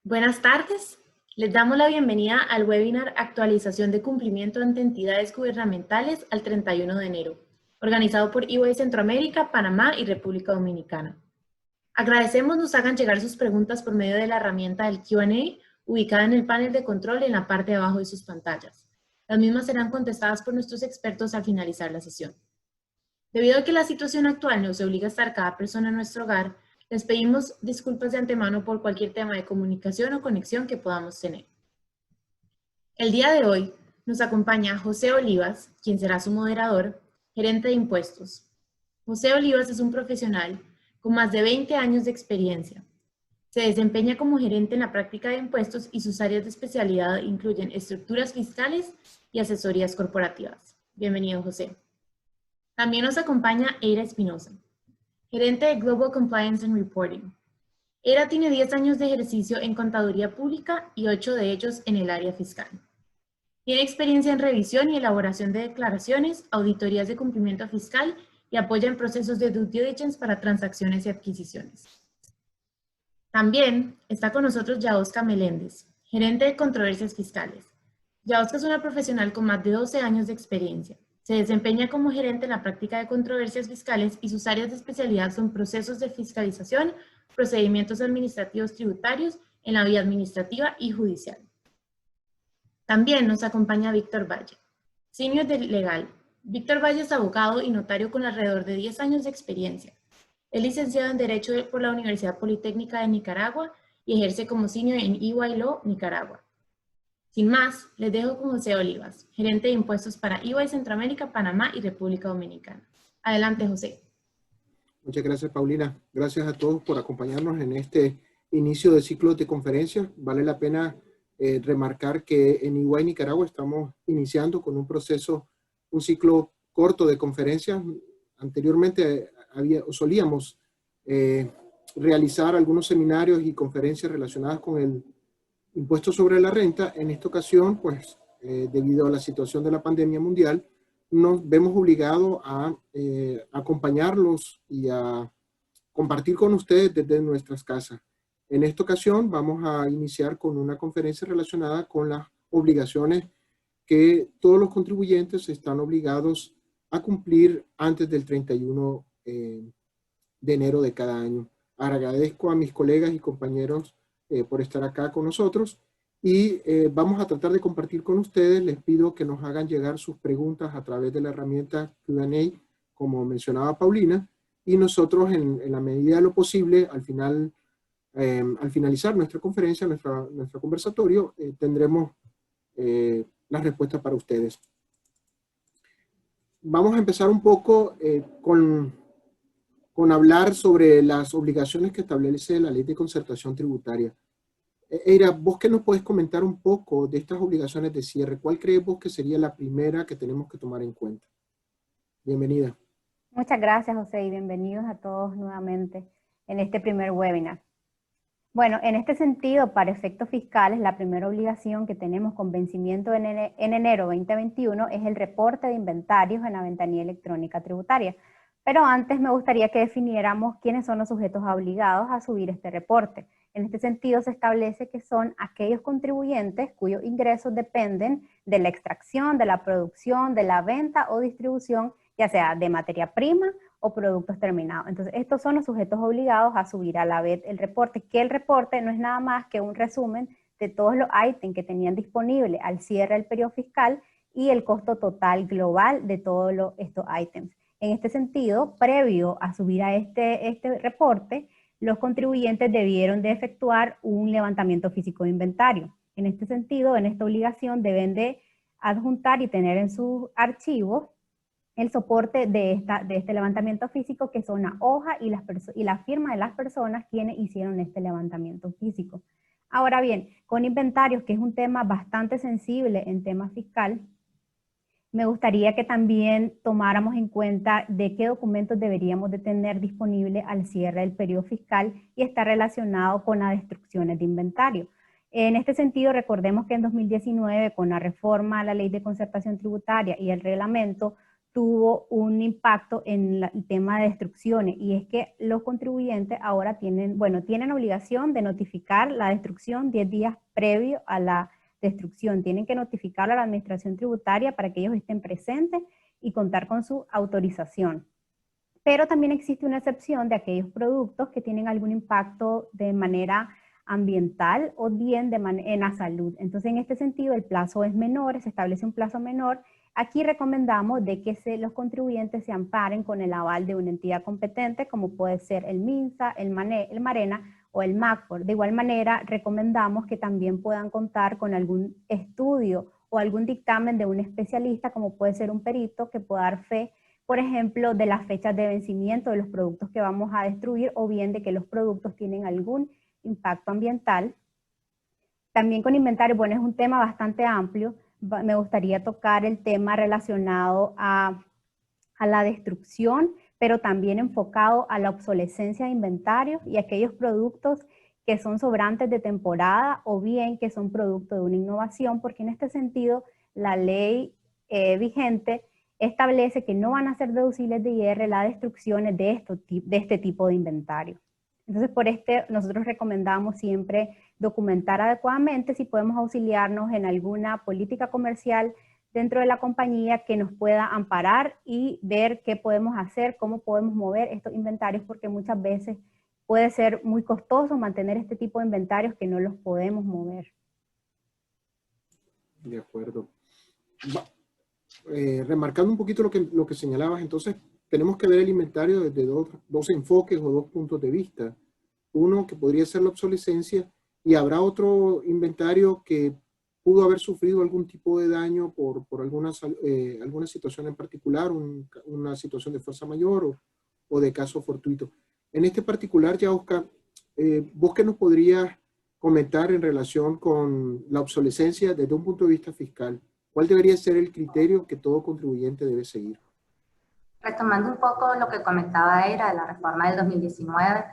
Buenas tardes. Les damos la bienvenida al webinar Actualización de cumplimiento ante entidades gubernamentales al 31 de enero, organizado por EY Centroamérica, Panamá y República Dominicana. Agradecemos nos hagan llegar sus preguntas por medio de la herramienta del Q&A ubicada en el panel de control en la parte de abajo de sus pantallas. Las mismas serán contestadas por nuestros expertos al finalizar la sesión. Debido a que la situación actual nos obliga a estar cada persona en nuestro hogar, les pedimos disculpas de antemano por cualquier tema de comunicación o conexión que podamos tener. El día de hoy nos acompaña José Olivas, quien será su moderador, gerente de impuestos. José Olivas es un profesional con más de 20 años de experiencia. Se desempeña como gerente en la práctica de impuestos y sus áreas de especialidad incluyen estructuras fiscales y asesorías corporativas. Bienvenido, José. También nos acompaña Eira Espinosa, gerente de Global Compliance and Reporting. Eira tiene 10 años de ejercicio en contaduría pública y 8 de ellos en el área fiscal. Tiene experiencia en revisión y elaboración de declaraciones, auditorías de cumplimiento fiscal y apoya en procesos de due diligence para transacciones y adquisiciones. También está con nosotros Yaosca Meléndez, gerente de controversias fiscales. Yaosca es una profesional con más de 12 años de experiencia. Se desempeña como gerente en la práctica de controversias fiscales y sus áreas de especialidad son procesos de fiscalización, procedimientos administrativos tributarios en la vía administrativa y judicial. También nos acompaña Víctor Valle, senior de legal. Víctor Valle es abogado y notario con alrededor de 10 años de experiencia. Es licenciado en Derecho por la Universidad Politécnica de Nicaragua y ejerce como senior en EY Law, Nicaragua. Sin más, les dejo con José Olivas, gerente de impuestos para EY Centroamérica, Panamá y República Dominicana. Adelante, José. Muchas gracias, Paulina. Gracias a todos por acompañarnos en este inicio de ciclo de conferencias. Vale la pena remarcar que en EY Nicaragua estamos iniciando con un proceso, un ciclo corto de conferencias. Anteriormente solíamos realizar algunos seminarios y conferencias relacionadas con el impuesto sobre la renta. En esta ocasión, pues, debido a la situación de la pandemia mundial, nos vemos obligados a acompañarlos y a compartir con ustedes desde nuestras casas. En esta ocasión vamos a iniciar con una conferencia relacionada con las obligaciones que todos los contribuyentes están obligados a cumplir antes del 31 de enero de cada año. Agradezco a mis colegas y compañeros por estar acá con nosotros y vamos a tratar de compartir con ustedes. Les pido que nos hagan llegar sus preguntas a través de la herramienta Q&A, como mencionaba Paulina, y nosotros en la medida de lo posible, al finalizar nuestra conferencia, nuestro conversatorio, tendremos las respuestas para ustedes. Vamos a empezar un poco con hablar sobre las obligaciones que establece la Ley de Concertación Tributaria. Eira, vos que nos puedes comentar un poco de estas obligaciones de cierre, ¿cuál crees vos que sería la primera que tenemos que tomar en cuenta? Bienvenida. Muchas gracias, José, y bienvenidos a todos nuevamente en este primer webinar. Bueno, en este sentido, para efectos fiscales, la primera obligación que tenemos con vencimiento en enero 2021 es el reporte de inventarios en la ventanilla electrónica tributaria. Pero antes me gustaría que definiéramos quiénes son los sujetos obligados a subir este reporte. En este sentido se establece que son aquellos contribuyentes cuyos ingresos dependen de la extracción, de la producción, de la venta o distribución, ya sea de materia prima o productos terminados. Entonces, estos son los sujetos obligados a subir a la vez el reporte, que el reporte no es nada más que un resumen de todos los ítems que tenían disponible al cierre del periodo fiscal y el costo total global de todos estos ítems. En este sentido, previo a subir a este reporte, los contribuyentes debieron de efectuar un levantamiento físico de inventario. En este sentido, en esta obligación deben de adjuntar y tener en sus archivos el soporte de este levantamiento físico, que son la hoja y la firma de las personas quienes hicieron este levantamiento físico. Ahora bien, con inventarios, que es un tema bastante sensible en tema fiscal, me gustaría que también tomáramos en cuenta de qué documentos deberíamos de tener disponible al cierre del periodo fiscal y está relacionado con las destrucciones de inventario. En este sentido, recordemos que en 2019, con la reforma a la Ley de Concertación Tributaria y el reglamento, tuvo un impacto en el tema de destrucciones, y es que los contribuyentes ahora tienen obligación de notificar la destrucción 10 días previo a la destrucción. Tienen que notificarlo a la administración tributaria para que ellos estén presentes y contar con su autorización. Pero también existe una excepción de aquellos productos que tienen algún impacto de manera ambiental o bien en la salud. Entonces, en este sentido, el plazo es menor, se establece un plazo menor. Aquí recomendamos de que los contribuyentes se amparen con el aval de una entidad competente, como puede ser el MINSA, el MARENA o el MACFOR. De igual manera, recomendamos que también puedan contar con algún estudio o algún dictamen de un especialista, como puede ser un perito, que pueda dar fe, por ejemplo, de las fechas de vencimiento de los productos que vamos a destruir, o bien de que los productos tienen algún impacto ambiental. También con inventario, bueno, es un tema bastante amplio. Me gustaría tocar el tema relacionado a la destrucción, pero también enfocado a la obsolescencia de inventarios y aquellos productos que son sobrantes de temporada o bien que son producto de una innovación, porque en este sentido la ley vigente establece que no van a ser deducibles de IR las destrucciones de este tipo de inventario. Entonces, nosotros recomendamos siempre documentar adecuadamente. Si podemos auxiliarnos en alguna política comercial dentro de la compañía que nos pueda amparar y ver qué podemos hacer, cómo podemos mover estos inventarios, porque muchas veces puede ser muy costoso mantener este tipo de inventarios que no los podemos mover. De acuerdo. Remarcando un poquito lo que señalabas, entonces tenemos que ver el inventario desde dos enfoques o dos puntos de vista. Uno que podría ser la obsolescencia, y habrá otro inventario que pudo haber sufrido algún tipo de daño por alguna situación en particular, una situación de fuerza mayor o de caso fortuito. En este particular, ya Oscar, ¿vos qué nos podrías comentar en relación con la obsolescencia desde un punto de vista fiscal? ¿Cuál debería ser el criterio que todo contribuyente debe seguir? Retomando un poco lo que comentaba Eira de la reforma del 2019,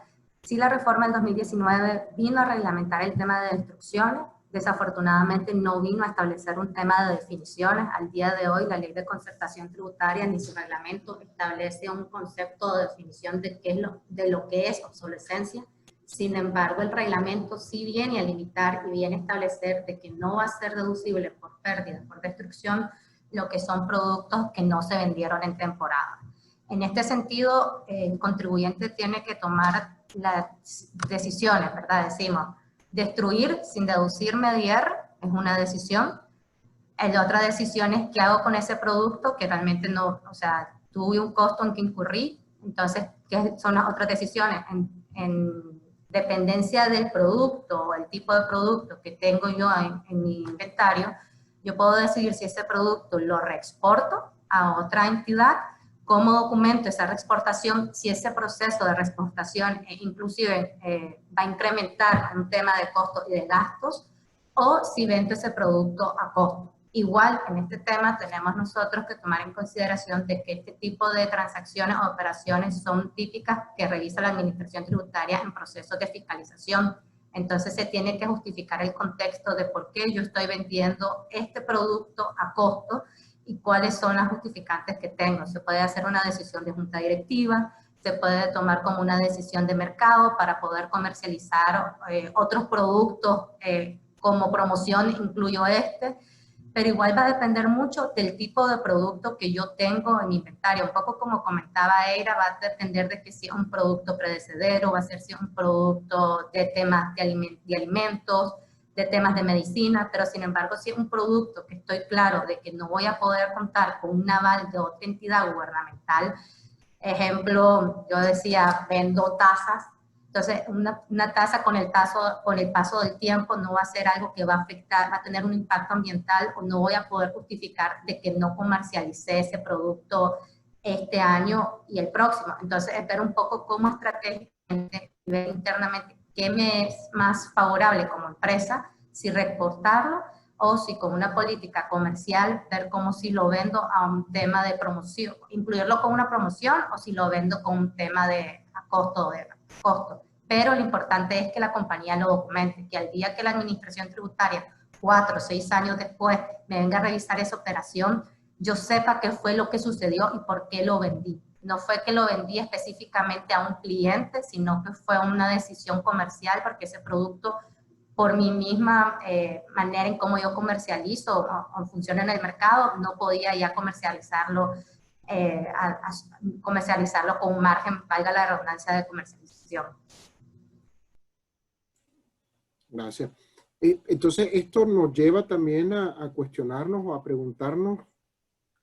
sí, la reforma del 2019 vino a reglamentar el tema de destrucciones. Desafortunadamente no vino a establecer un tema de definiciones. Al día de hoy la Ley de Concertación Tributaria ni su reglamento establece un concepto de definición de lo que es obsolescencia. Sin embargo, el reglamento sí viene a limitar y viene a establecer de que no va a ser deducible por pérdida, por destrucción, lo que son productos que no se vendieron en temporada. En este sentido, el contribuyente tiene que tomar las decisiones, ¿verdad? Decimos, destruir sin deducirme de IR es una decisión. La otra decisión es qué hago con ese producto que realmente no, o sea, tuve un costo en que incurrí. Entonces, ¿qué son las otras decisiones? En dependencia del producto o el tipo de producto que tengo yo en mi inventario, yo puedo decidir si ese producto lo reexporto a otra entidad, cómo documento esa reexportación, si ese proceso de reexportación inclusive va a incrementar un tema de costos y de gastos, o si vendo ese producto a costo. Igual, en este tema tenemos nosotros que tomar en consideración de que este tipo de transacciones o operaciones son típicas que revisa la Administración Tributaria en procesos de fiscalización. Entonces se tiene que justificar el contexto de por qué yo estoy vendiendo este producto a costo y cuáles son las justificantes que tengo. Se puede hacer una decisión de junta directiva, se puede tomar como una decisión de mercado para poder comercializar otros productos como promoción, incluyo este, pero igual va a depender mucho del tipo de producto que yo tengo en mi inventario. Un poco como comentaba Eira, va a depender de que si es un producto predecedero, va a ser si es un producto de temas de alimentos, de temas de medicina, pero sin embargo si es un producto que estoy claro de que no voy a poder contar con un aval de otra entidad gubernamental, ejemplo, yo decía, vendo tazas, entonces una tasa con el paso del tiempo no va a ser algo que va a afectar, va a tener un impacto ambiental, o no voy a poder justificar de que no comercialicé ese producto este año y el próximo. Entonces es ver un poco cómo estratégicamente, ver internamente, qué me es más favorable como empresa, si reexportarlo o si con una política comercial, ver cómo si lo vendo a un tema de promoción, incluirlo con una promoción, o si lo vendo con un tema de costo. Pero lo importante es que la compañía lo documente, que al día que la Administración Tributaria, 4 o 6 años después, me venga a revisar esa operación, yo sepa qué fue lo que sucedió y por qué lo vendí. No fue que lo vendí específicamente a un cliente, sino que fue una decisión comercial porque ese producto, por mi misma manera en cómo yo comercializo o funciona en el mercado, no podía ya comercializarlo, comercializarlo con un margen, valga la redundancia, de comercialización. Gracias. Entonces, esto nos lleva también a cuestionarnos o a preguntarnos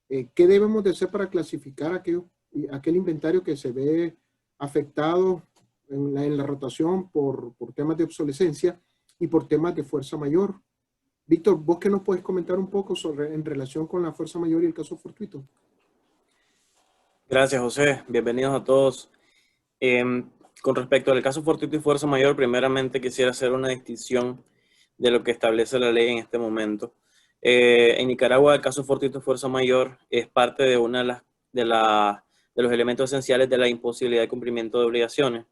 qué debemos de hacer para clasificar aquel inventario que se ve afectado en la rotación por temas de obsolescencia y por temas de fuerza mayor. Víctor, ¿vos qué nos puedes comentar un poco en relación con la fuerza mayor y el caso fortuito? Gracias, José. Bienvenidos a todos. Con respecto al caso fortuito y fuerza mayor, primeramente quisiera hacer una distinción de lo que establece la ley en este momento. En Nicaragua, el caso fortuito y fuerza mayor es parte de una de los elementos esenciales de la imposibilidad de cumplimiento de obligaciones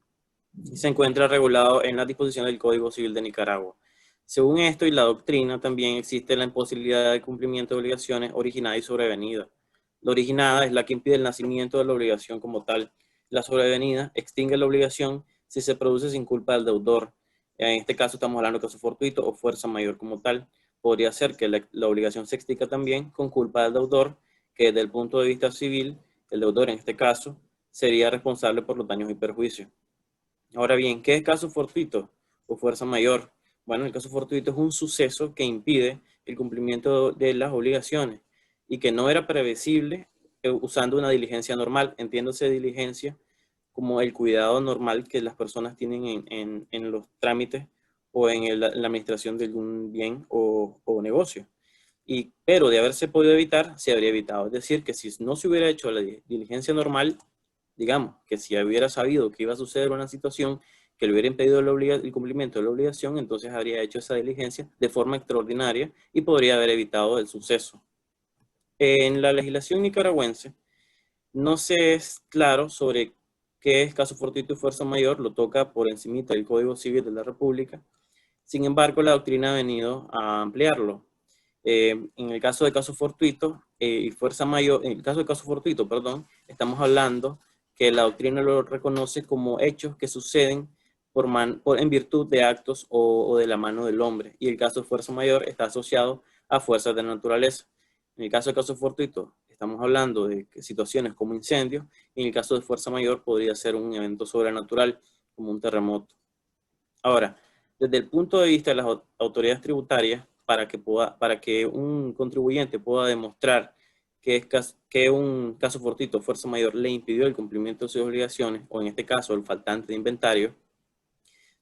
y se encuentra regulado en las disposiciones del Código Civil de Nicaragua. Según esto y la doctrina, también existe la imposibilidad de cumplimiento de obligaciones originada y sobrevenida. La originada es la que impide el nacimiento de la obligación como tal. La sobrevenida extingue la obligación si se produce sin culpa del deudor. En este caso estamos hablando de caso fortuito o fuerza mayor como tal. Podría ser que la obligación se extinga también con culpa del deudor, que desde el punto de vista civil, el deudor en este caso, sería responsable por los daños y perjuicios. Ahora bien, ¿qué es caso fortuito o fuerza mayor? Bueno, el caso fortuito es un suceso que impide el cumplimiento de las obligaciones y que no era previsible usando una diligencia normal. Entiéndose diligencia como el cuidado normal que las personas tienen en los trámites o en la administración de algún bien o negocio. Pero de haberse podido evitar, se habría evitado. Es decir, que si no se hubiera hecho la diligencia normal, digamos, que si hubiera sabido que iba a suceder una situación que le hubiera impedido el cumplimiento de la obligación, entonces habría hecho esa diligencia de forma extraordinaria y podría haber evitado el suceso. En la legislación nicaragüense no se es claro sobre qué es caso fortuito y fuerza mayor, lo toca por encimita del Código Civil de la República. Sin embargo, la doctrina ha venido a ampliarlo. En el caso de caso fortuito y fuerza mayor, en el caso de caso fortuito, perdón, estamos hablando que la doctrina lo reconoce como hechos que suceden en virtud de actos o de la mano del hombre. Y el caso de fuerza mayor está asociado a fuerzas de la naturaleza. En el caso de caso fortuito, estamos hablando de situaciones como incendios, y en el caso de fuerza mayor podría ser un evento sobrenatural, como un terremoto. Ahora, desde el punto de vista de las autoridades tributarias, para que un contribuyente pueda demostrar que un caso fortuito o fuerza mayor le impidió el cumplimiento de sus obligaciones, o en este caso el faltante de inventario,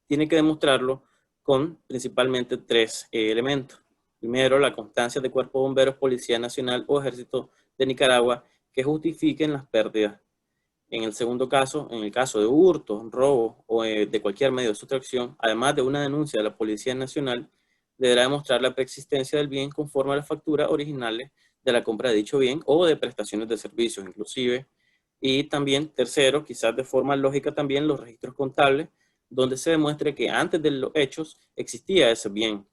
tiene que demostrarlo con principalmente tres elementos. Primero, la constancia de Cuerpo de Bomberos, Policía Nacional o Ejército de Nicaragua que justifiquen las pérdidas. En el segundo caso, en el caso de hurto, robo o de cualquier medio de sustracción, además de una denuncia de la Policía Nacional, deberá demostrar la preexistencia del bien conforme a las facturas originales de la compra de dicho bien o de prestaciones de servicios inclusive. Y también, tercero, quizás de forma lógica también, los registros contables, donde se demuestre que antes de los hechos existía ese bien.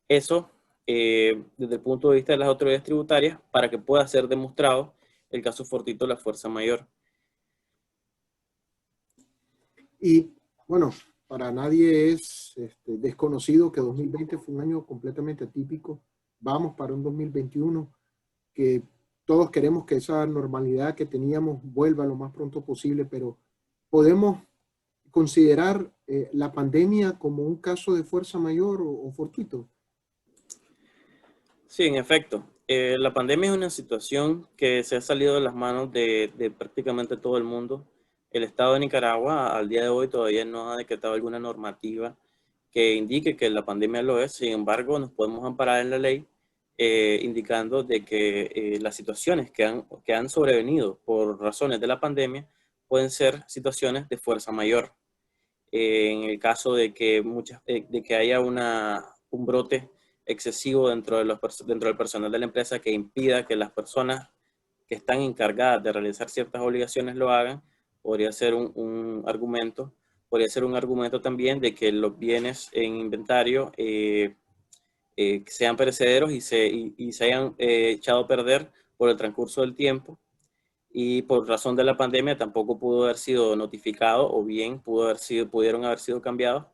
Eso, desde el punto de vista de las autoridades tributarias, para que pueda ser demostrado el caso fortuito de la fuerza mayor. Y bueno, para nadie es desconocido que 2020 fue un año completamente atípico. Vamos para un 2021 que todos queremos que esa normalidad que teníamos vuelva lo más pronto posible, pero podemos considerar la pandemia como un caso de fuerza mayor o fortuito. Sí, en efecto. La pandemia es una situación que se ha salido de las manos de prácticamente todo el mundo. El Estado de Nicaragua al día de hoy todavía no ha decretado alguna normativa que indique que la pandemia lo es. Sin embargo, nos podemos amparar en la ley indicando de que las situaciones que han sobrevenido por razones de la pandemia pueden ser situaciones de fuerza mayor. En el caso de que, de que haya un brote excesivo dentro del personal de la empresa que impida que las personas que están encargadas de realizar ciertas obligaciones lo hagan, podría ser un argumento. Podría ser un argumento también de que los bienes en inventario sean perecederos y se hayan echado a perder por el transcurso del tiempo, y por razón de la pandemia tampoco pudo haber sido notificado, o bien pudieron haber sido cambiados.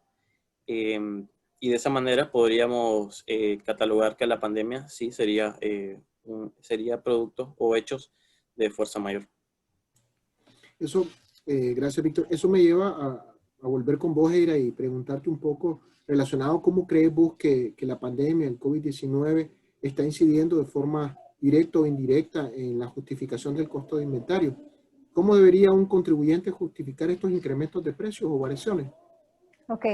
Y de esa manera podríamos catalogar que la pandemia sí sería productos o hechos de fuerza mayor. Eso, gracias, Víctor. Eso me lleva a volver con vos, Eira, y preguntarte un poco relacionado, ¿cómo crees vos que la pandemia, el COVID-19, está incidiendo de forma directa o indirecta en la justificación del costo de inventario? ¿Cómo debería un contribuyente justificar estos incrementos de precios o variaciones? Ok.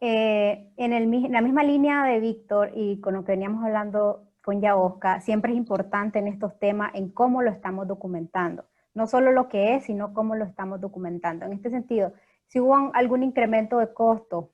En la misma línea de Víctor y con lo que veníamos hablando con Yaosca, siempre es importante en estos temas en cómo lo estamos documentando. No solo lo que es, sino cómo lo estamos documentando. En este sentido, si hubo algún incremento de costo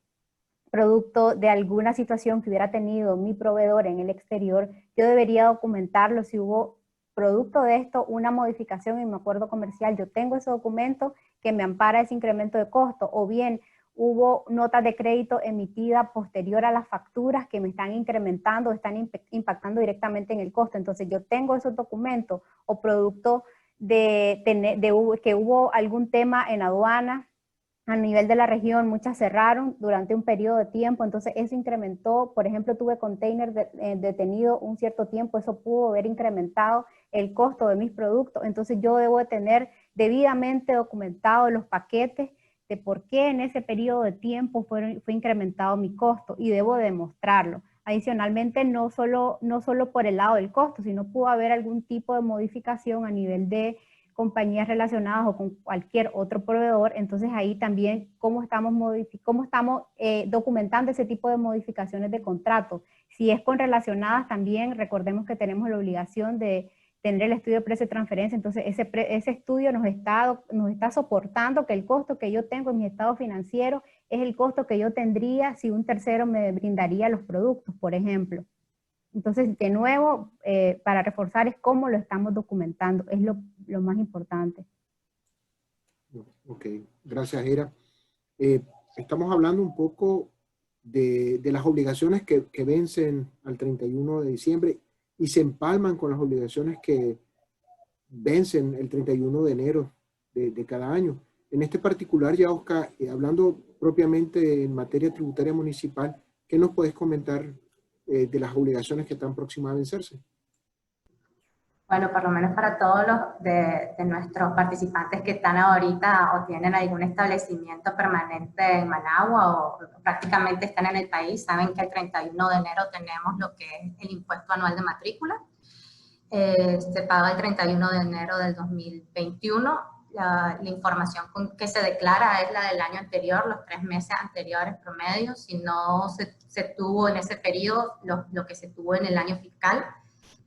producto de alguna situación que hubiera tenido mi proveedor en el exterior, yo debería documentarlo. Si hubo producto de esto una modificación en mi acuerdo comercial, yo tengo ese documento que me ampara ese incremento de costo, o bien hubo notas de crédito emitida posterior a las facturas que me están incrementando, están impactando directamente en el costo. Entonces yo tengo esos documentos, o producto de que hubo algún tema en aduana a nivel de la región, muchas cerraron durante un periodo de tiempo, entonces eso incrementó. Por ejemplo, tuve container detenido un cierto tiempo, eso pudo haber incrementado el costo de mis productos. Entonces yo debo de tener debidamente documentado los paquetes de por qué en ese periodo de tiempo fue incrementado mi costo, y debo demostrarlo. Adicionalmente, no solo por el lado del costo, sino pudo haber algún tipo de modificación a nivel de compañías relacionadas o con cualquier otro proveedor. Entonces ahí también cómo estamos documentando ese tipo de modificaciones de contrato. Si es con relacionadas, también recordemos que tenemos la obligación de tener el estudio de precio de transferencia. Entonces ese estudio nos está soportando que el costo que yo tengo en mi estado financiero es el costo que yo tendría si un tercero me brindaría los productos, por ejemplo. Entonces, de nuevo, para reforzar, es cómo lo estamos documentando, es lo más importante. Ok, gracias, Eira. Estamos hablando un poco de las obligaciones que vencen al 31 de diciembre y se empalman con las obligaciones que vencen el 31 de enero de cada año. En este particular, ya, Oscar, hablando propiamente en materia tributaria municipal, ¿qué nos puedes comentar de las obligaciones que están próximas a vencerse? Bueno, por lo menos para todos los de nuestros participantes que están ahorita o tienen algún establecimiento permanente en Managua o prácticamente están en el país, saben que el 31 de enero tenemos lo que es el impuesto anual de matrícula. Se paga el 31 de enero del 2021. La información que se declara es la del año anterior, los 3 meses anteriores promedio. Si no se tuvo en ese periodo lo que se tuvo en el año fiscal.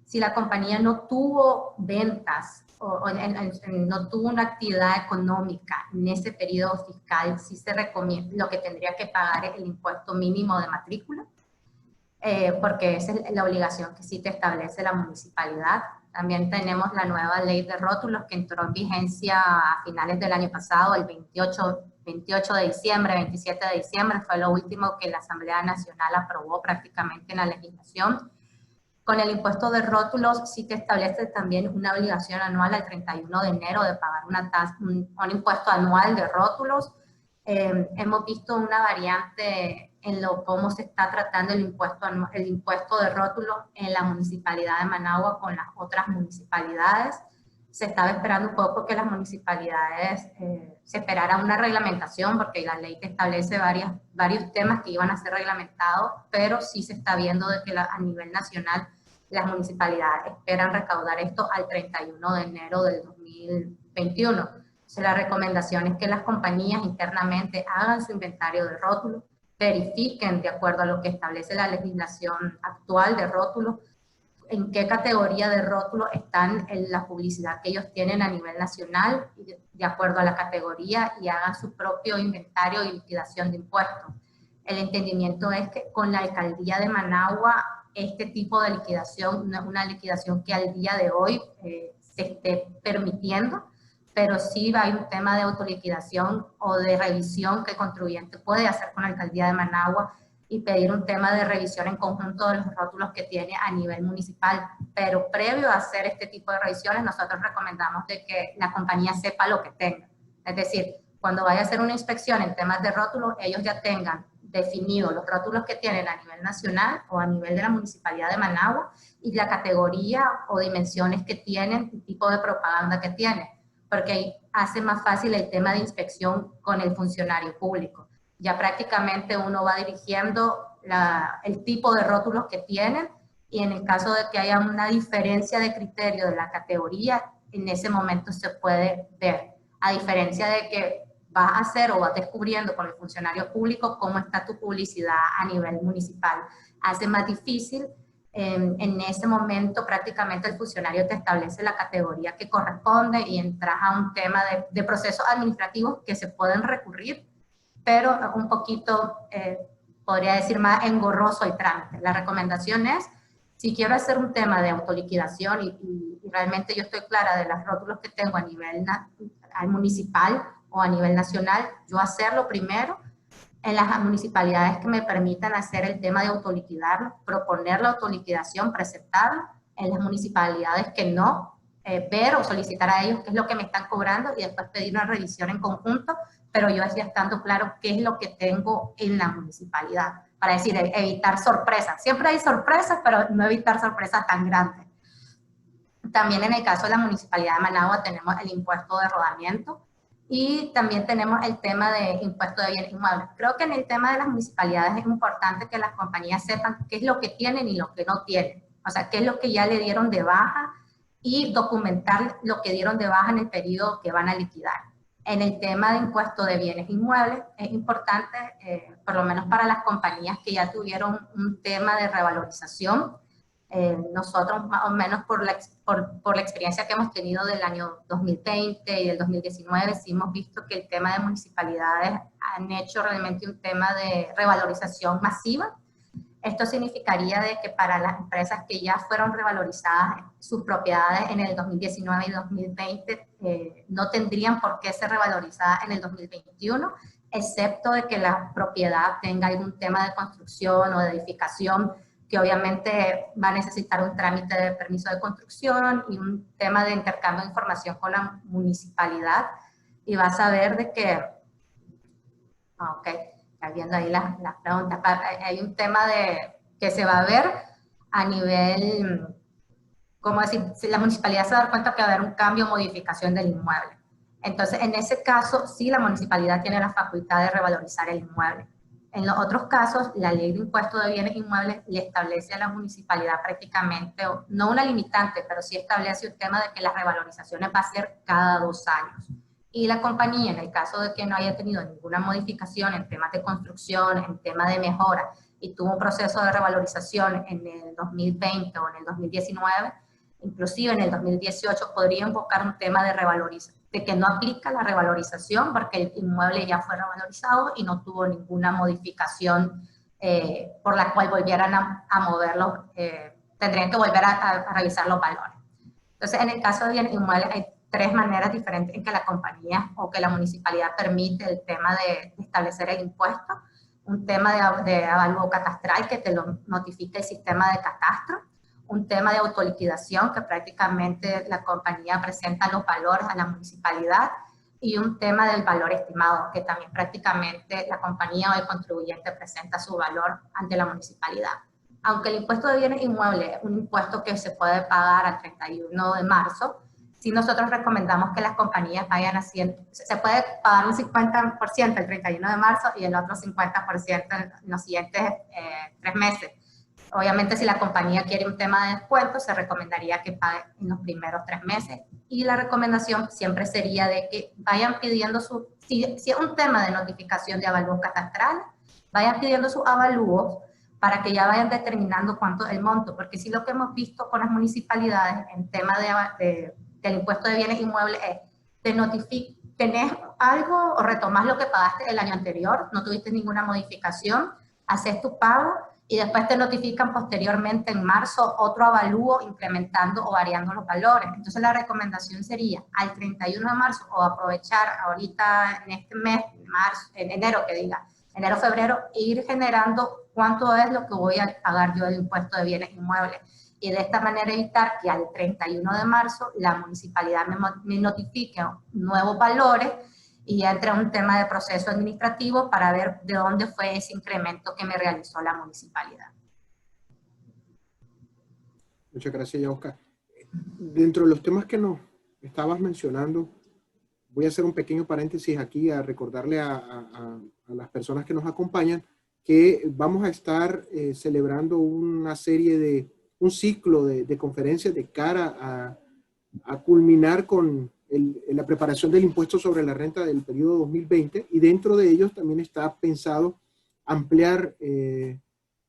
Si la compañía no tuvo ventas o no tuvo una actividad económica en ese periodo fiscal, sí se recomienda, lo que tendría que pagar es el impuesto mínimo de matrícula, porque esa es la obligación que sí te establece la municipalidad. También tenemos la nueva ley de rótulos que entró en vigencia a finales del año pasado, el 28 de diciembre, 27 de diciembre, fue lo último que la Asamblea Nacional aprobó prácticamente en la legislación. Con el impuesto de rótulos sí te establece también una obligación anual al 31 de enero de pagar un impuesto anual de rótulos. Hemos visto una variante en cómo se está tratando el impuesto de rótulos en la municipalidad de Managua con las otras municipalidades. Se estaba esperando un poco que las municipalidades se esperara una reglamentación, porque la ley te establece varios temas que iban a ser reglamentados, pero sí se está viendo de que a nivel nacional las municipalidades esperan recaudar esto al 31 de enero del 2021. Entonces, la recomendación es que las compañías internamente hagan su inventario de rótulos, verifiquen de acuerdo a lo que establece la legislación actual de rótulos, en qué categoría de rótulos están en la publicidad que ellos tienen a nivel nacional, de acuerdo a la categoría, y hagan su propio inventario y liquidación de impuestos. El entendimiento es que con la alcaldía de Managua, este tipo de liquidación, una liquidación que al día de hoy se esté permitiendo, pero sí hay un tema de autoliquidación o de revisión que el contribuyente puede hacer con la alcaldía de Managua y pedir un tema de revisión en conjunto de los rótulos que tiene a nivel municipal. Pero previo a hacer este tipo de revisiones, nosotros recomendamos de que la compañía sepa lo que tenga. Es decir, cuando vaya a hacer una inspección en temas de rótulos, ellos ya tengan definidos los rótulos que tienen a nivel nacional o a nivel de la Municipalidad de Managua y la categoría o dimensiones que tienen, el tipo de propaganda que tienen, porque ahí hace más fácil el tema de inspección con el funcionario público. Ya prácticamente uno va dirigiendo el tipo de rótulos que tienen y en el caso de que haya una diferencia de criterio de la categoría, en ese momento se puede ver, a diferencia de que vas a hacer o vas descubriendo con el funcionario público cómo está tu publicidad a nivel municipal. Hace más difícil, en ese momento prácticamente el funcionario te establece la categoría que corresponde y entras a un tema de procesos administrativos que se pueden recurrir, pero un poquito, podría decir, más engorroso el trámite. La recomendación es, si quiero hacer un tema de autoliquidación y realmente yo estoy clara de los rótulos que tengo a nivel municipal o a nivel nacional, yo hacerlo primero en las municipalidades que me permitan hacer el tema de autoliquidarlo, proponer la autoliquidación, presentarlo, en las municipalidades que no, ver o solicitar a ellos qué es lo que me están cobrando y después pedir una revisión en conjunto, pero yo ya estando claro qué es lo que tengo en la municipalidad, para decir, evitar sorpresas. Siempre hay sorpresas, pero no evitar sorpresas tan grandes. También en el caso de la Municipalidad de Managua tenemos el impuesto de rodamiento y también tenemos el tema de impuesto de bienes inmuebles. Creo que en el tema de las municipalidades es importante que las compañías sepan qué es lo que tienen y lo que no tienen. O sea, qué es lo que ya le dieron de baja y documentar lo que dieron de baja en el periodo que van a liquidar. En el tema de impuesto de bienes inmuebles es importante, por lo menos para las compañías que ya tuvieron un tema de revalorización. Nosotros más o menos por la experiencia que hemos tenido del año 2020 y del 2019, sí hemos visto que el tema de municipalidades han hecho realmente un tema de revalorización masiva. Esto significaría de que para las empresas que ya fueron revalorizadas sus propiedades en el 2019 y 2020 no tendrían por qué ser revalorizadas en el 2021, excepto de que la propiedad tenga algún tema de construcción o de edificación que obviamente va a necesitar un trámite de permiso de construcción y un tema de intercambio de información con la municipalidad y vas a ver de que, ok, está viendo ahí las preguntas, hay un tema que se va a ver a nivel, ¿cómo decir? Si la municipalidad se da cuenta que va a haber un cambio o modificación del inmueble. Entonces, en ese caso, sí la municipalidad tiene la facultad de revalorizar el inmueble. En los otros casos, la ley de impuesto de bienes inmuebles le establece a la municipalidad prácticamente, no una limitante, pero sí establece un tema de que las revalorizaciones va a ser cada 2 años. Y la compañía, en el caso de que no haya tenido ninguna modificación en temas de construcción, en temas de mejora, y tuvo un proceso de revalorización en el 2020 o en el 2019, inclusive en el 2018 podría invocar un tema de revalorización, de que no aplica la revalorización porque el inmueble ya fue revalorizado y no tuvo ninguna modificación por la cual volvieran a moverlo, tendrían que volver a revisar los valores. Entonces, en el caso de bienes inmuebles hay 3 maneras diferentes en que la compañía o que la municipalidad permite el tema de establecer el impuesto. Un tema de avalúo catastral que te lo notifica el sistema de catastro. Un tema de autoliquidación que prácticamente la compañía presenta los valores a la municipalidad y un tema del valor estimado que también prácticamente la compañía o el contribuyente presenta su valor ante la municipalidad. Aunque el impuesto de bienes inmuebles es un impuesto que se puede pagar al 31 de marzo, sí nosotros recomendamos que las compañías vayan haciendo, se puede pagar un 50% el 31 de marzo y el otro 50% en los siguientes 3 meses. Obviamente, si la compañía quiere un tema de descuento, se recomendaría que pague en los primeros 3 meses. Y la recomendación siempre sería de que vayan pidiendo si es un tema de notificación de avalúos catastrales, vayan pidiendo sus avalúos para que ya vayan determinando cuánto es el monto. Porque si lo que hemos visto con las municipalidades en tema del impuesto de bienes inmuebles es, tenés algo o retomás lo que pagaste el año anterior, no tuviste ninguna modificación, haces tu pago, y después te notifican posteriormente en marzo otro avalúo incrementando o variando los valores. Entonces la recomendación sería al 31 de marzo o aprovechar ahorita en este mes, en enero que diga, enero, febrero, e ir generando cuánto es lo que voy a pagar yo del impuesto de bienes inmuebles. Y de esta manera evitar que al 31 de marzo la municipalidad me notifique nuevos valores y entre un tema de proceso administrativo para ver de dónde fue ese incremento que me realizó la municipalidad. Muchas gracias, Yauska. Dentro de los temas que nos estabas mencionando, voy a hacer un pequeño paréntesis aquí a recordarle a las personas que nos acompañan que vamos a estar celebrando una serie de, un ciclo de conferencias de cara a culminar con la preparación del impuesto sobre la renta del periodo 2020, y dentro de ellos también está pensado ampliar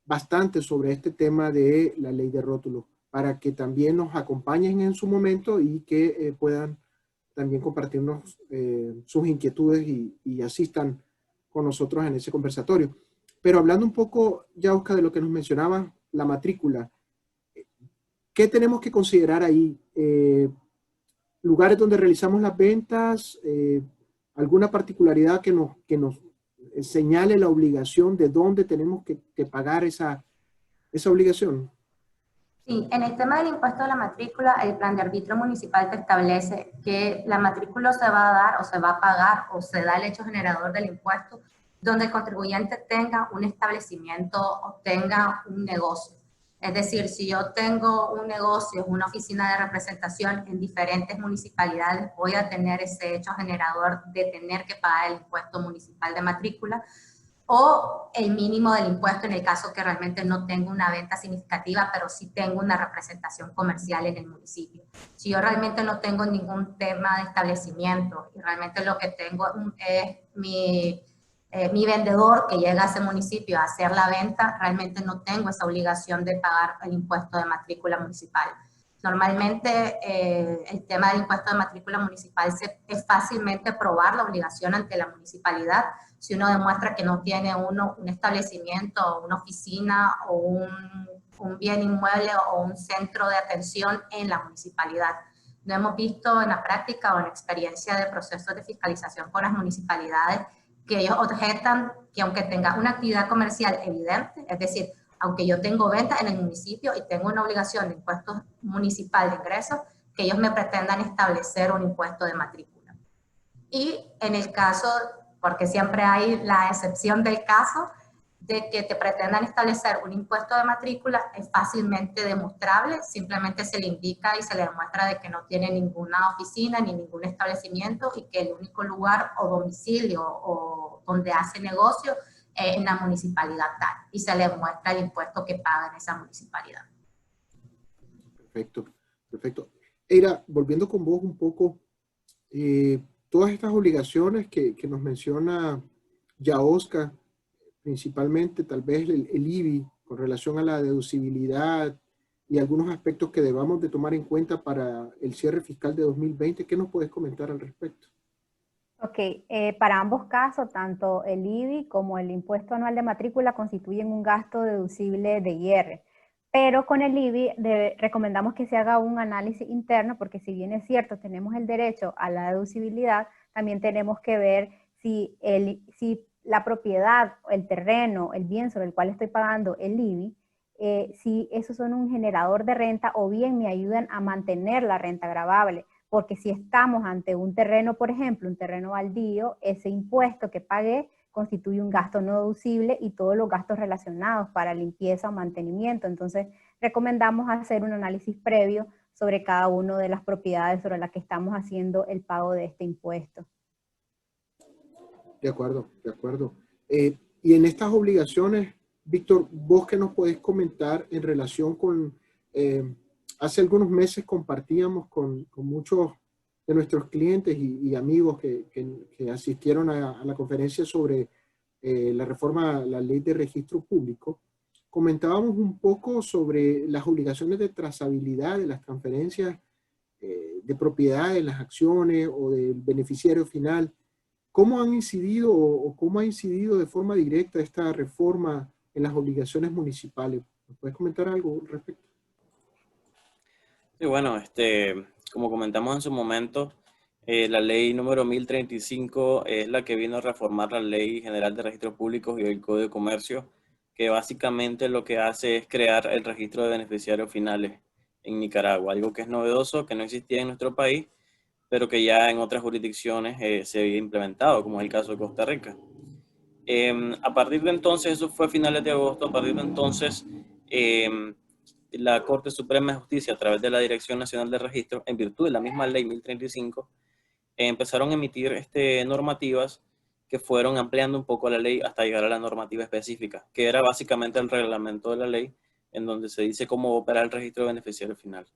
bastante sobre este tema de la ley de rótulos, para que también nos acompañen en su momento y que puedan también compartirnos sus inquietudes y asistan con nosotros en ese conversatorio. Pero hablando un poco, Yauska, de lo que nos mencionaba, la matrícula, ¿qué tenemos que considerar ahí? Lugares donde realizamos las ventas, alguna particularidad que nos señale la obligación de dónde tenemos que pagar esa obligación. Sí, en el tema del impuesto de la matrícula, el plan de arbitrio municipal te establece que la matrícula se va a dar o se va a pagar o se da el hecho generador del impuesto donde el contribuyente tenga un establecimiento o tenga un negocio. Es decir, si yo tengo un negocio, una oficina de representación en diferentes municipalidades, voy a tener ese hecho generador de tener que pagar el impuesto municipal de matrícula o el mínimo del impuesto en el caso que realmente no tengo una venta significativa, pero sí tengo una representación comercial en el municipio. Si yo realmente no tengo ningún tema de establecimiento y realmente lo que tengo es mi vendedor que llega a ese municipio a hacer la venta, realmente no tengo esa obligación de pagar el impuesto de matrícula municipal. Normalmente el tema del impuesto de matrícula municipal es fácilmente probar la obligación ante la municipalidad si uno demuestra que no tiene un establecimiento, una oficina o un bien inmueble o un centro de atención en la municipalidad. Lo hemos visto en la práctica o en experiencia de procesos de fiscalización con las municipalidades que ellos objetan que aunque tenga una actividad comercial evidente, es decir, aunque yo tengo venta en el municipio y tengo una obligación de impuesto municipal de ingresos, que ellos me pretendan establecer un impuesto de matrícula. Y en el caso, porque siempre hay la excepción del caso, de que te pretendan establecer un impuesto de matrícula, es fácilmente demostrable, simplemente se le indica y se le demuestra de que no tiene ninguna oficina ni ningún establecimiento y que el único lugar o domicilio o donde hace negocio es en la municipalidad tal, y se le muestra el impuesto que paga en esa municipalidad. Perfecto, perfecto. Eira, volviendo con vos un poco, todas estas obligaciones que nos menciona Yauska, principalmente tal vez el IBI con relación a la deducibilidad y algunos aspectos que debamos de tomar en cuenta para el cierre fiscal de 2020, ¿qué nos puedes comentar al respecto? Ok, para ambos casos, tanto el IBI como el impuesto anual de matrícula constituyen un gasto deducible de IR. Pero con el IBI recomendamos que se haga un análisis interno, porque si bien es cierto, tenemos el derecho a la deducibilidad, también tenemos que ver si la propiedad, el terreno, el bien sobre el cual estoy pagando el IBI, si esos son un generador de renta o bien me ayudan a mantener la renta gravable. Porque si estamos ante un terreno, por ejemplo, un terreno baldío, ese impuesto que pagué constituye un gasto no deducible y todos los gastos relacionados para limpieza o mantenimiento. Entonces, recomendamos hacer un análisis previo sobre cada una de las propiedades sobre las que estamos haciendo el pago de este impuesto. De acuerdo, de acuerdo. Y en estas obligaciones, Víctor, ¿vos qué nos podés comentar en relación con... hace algunos meses compartíamos con muchos de nuestros clientes y amigos que asistieron a la conferencia sobre la reforma a la ley de registro público. Comentábamos un poco sobre las obligaciones de trazabilidad de las transferencias de propiedad de las acciones o del beneficiario final. ¿Cómo han incidido o cómo ha incidido de forma directa esta reforma en las obligaciones municipales? ¿Me puedes comentar algo al respecto? Sí, bueno, como comentamos en su momento, La ley número 1035 es la que vino a reformar la Ley General de Registros Públicos y el Código de Comercio, que básicamente lo que hace es crear el registro de beneficiarios finales en Nicaragua, algo que es novedoso, que no existía en nuestro país, pero que ya en otras jurisdicciones se había implementado, como es el caso de Costa Rica. A partir de entonces, eso fue a finales de agosto, a partir de entonces, la Corte Suprema de Justicia, a través de la Dirección Nacional de Registro, en virtud de la misma ley 1035, empezaron a emitir normativas que fueron ampliando un poco la ley hasta llegar a la normativa específica, que era básicamente el reglamento de la ley, en donde se dice cómo opera el registro de beneficiario final.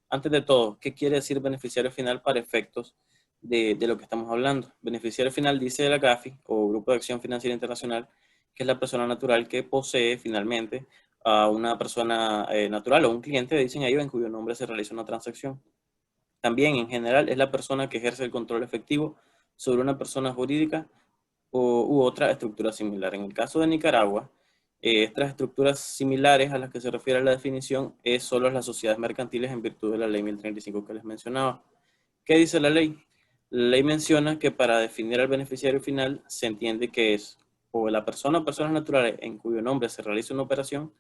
Antes de todo, ¿qué quiere decir beneficiario final para efectos de lo que estamos hablando? Beneficiario final dice la GAFI, o Grupo de Acción Financiera Internacional, que es la persona natural que posee finalmente a una persona natural o un cliente, dicen ellos, en cuyo nombre se realiza una transacción. También, en general, es la persona que ejerce el control efectivo sobre una persona jurídica u otra estructura similar. En el caso de Nicaragua, estas estructuras similares a las que se refiere la definición es solo las sociedades mercantiles en virtud de la ley 1035 que les mencionaba. ¿Qué dice la ley? La ley menciona que para definir al beneficiario final se entiende que es o la persona o personas naturales en cuyo nombre se realiza una operación,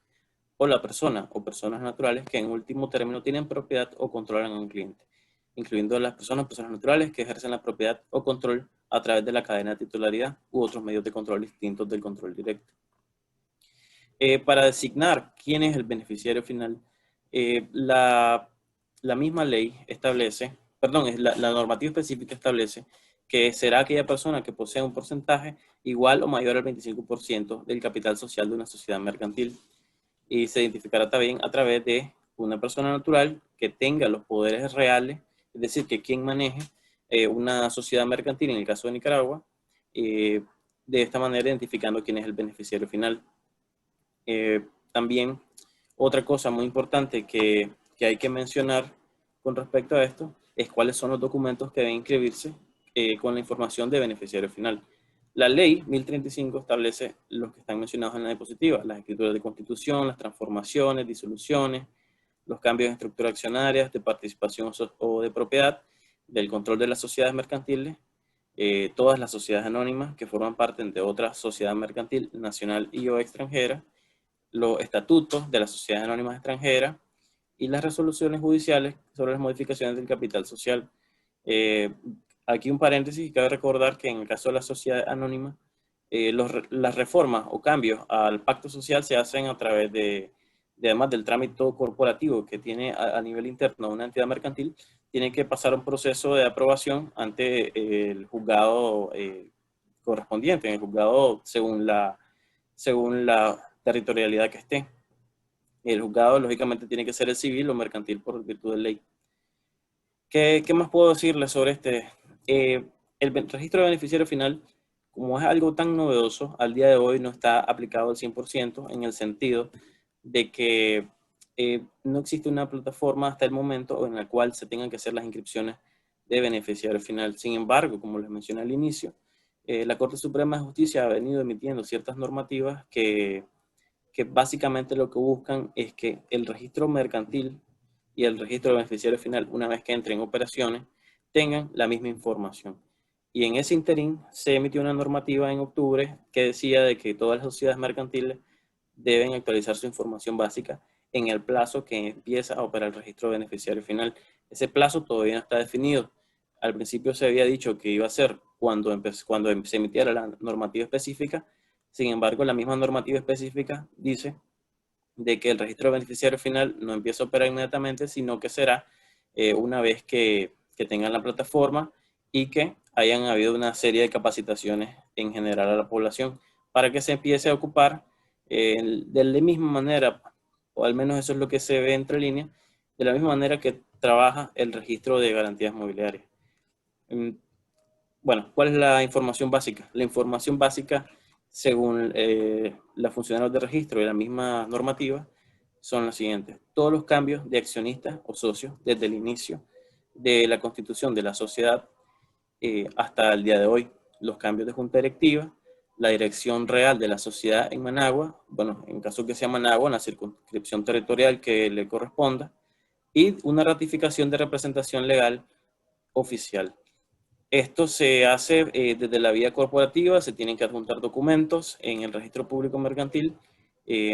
o la persona o personas naturales que en último término tienen propiedad o controlan a un cliente, incluyendo las personas o personas naturales que ejercen la propiedad o control a través de la cadena de titularidad u otros medios de control distintos del control directo. Para designar quién es el beneficiario final, la misma ley establece, la normativa específica establece que será aquella persona que posea un porcentaje igual o mayor al 25% del capital social de una sociedad mercantil, y se identificará también a través de una persona natural que tenga los poderes reales, es decir, que quien maneje una sociedad mercantil, en el caso de Nicaragua, de esta manera identificando quién es el beneficiario final. También otra cosa muy importante que hay que mencionar con respecto a esto es cuáles son los documentos que deben inscribirse con la información de beneficiario final. La ley 1035 establece los que están mencionados en la diapositiva: las escrituras de constitución, las transformaciones, disoluciones, los cambios de estructura accionarias, de participación o de propiedad, del control de las sociedades mercantiles, todas las sociedades anónimas que forman parte de otra sociedad mercantil nacional y o extranjera, los estatutos de las sociedades anónimas extranjeras y las resoluciones judiciales sobre las modificaciones del capital social. Aquí un paréntesis: cabe recordar que en el caso de la sociedad anónima, las reformas o cambios al pacto social se hacen a través además del trámite corporativo que tiene a nivel interno una entidad mercantil, tiene que pasar un proceso de aprobación ante el juzgado correspondiente, en el juzgado según la territorialidad que esté. El juzgado, lógicamente, tiene que ser el civil o mercantil por virtud de ley. ¿Qué más puedo decirles sobre este? El registro de beneficiario final, como es algo tan novedoso, al día de hoy no está aplicado al 100%, en el sentido de que no existe una plataforma hasta el momento en la cual se tengan que hacer las inscripciones de beneficiario final. Sin embargo, como les mencioné al inicio, la Corte Suprema de Justicia ha venido emitiendo ciertas normativas que básicamente lo que buscan es que el registro mercantil y el registro de beneficiario final, una vez que entren en operaciones, tengan la misma información. Y en ese interín se emitió una normativa en octubre que decía de que todas las sociedades mercantiles deben actualizar su información básica en el plazo que empieza a operar el registro de beneficiario final. Ese plazo todavía no está definido. Al principio se había dicho que iba a ser cuando se emitiera la normativa específica. Sin embargo, la misma normativa específica dice de que el registro de beneficiario final no empieza a operar inmediatamente, sino que será una vez que tengan la plataforma y que hayan habido una serie de capacitaciones en general a la población para que se empiece a ocupar de la misma manera, o al menos eso es lo que se ve entre líneas, de la misma manera que trabaja el registro de garantías mobiliarias. Bueno, ¿cuál es la información básica? La información básica, según los funcionarios de registro y la misma normativa, son las siguientes: todos los cambios de accionistas o socios desde el inicio de la constitución de la sociedad hasta el día de hoy, los cambios de junta directiva, la dirección real de la sociedad en Managua, bueno, en caso que sea Managua, en la circunscripción territorial que le corresponda, y una ratificación de representación legal oficial. Esto se hace desde la vía corporativa, se tienen que adjuntar documentos en el registro público mercantil.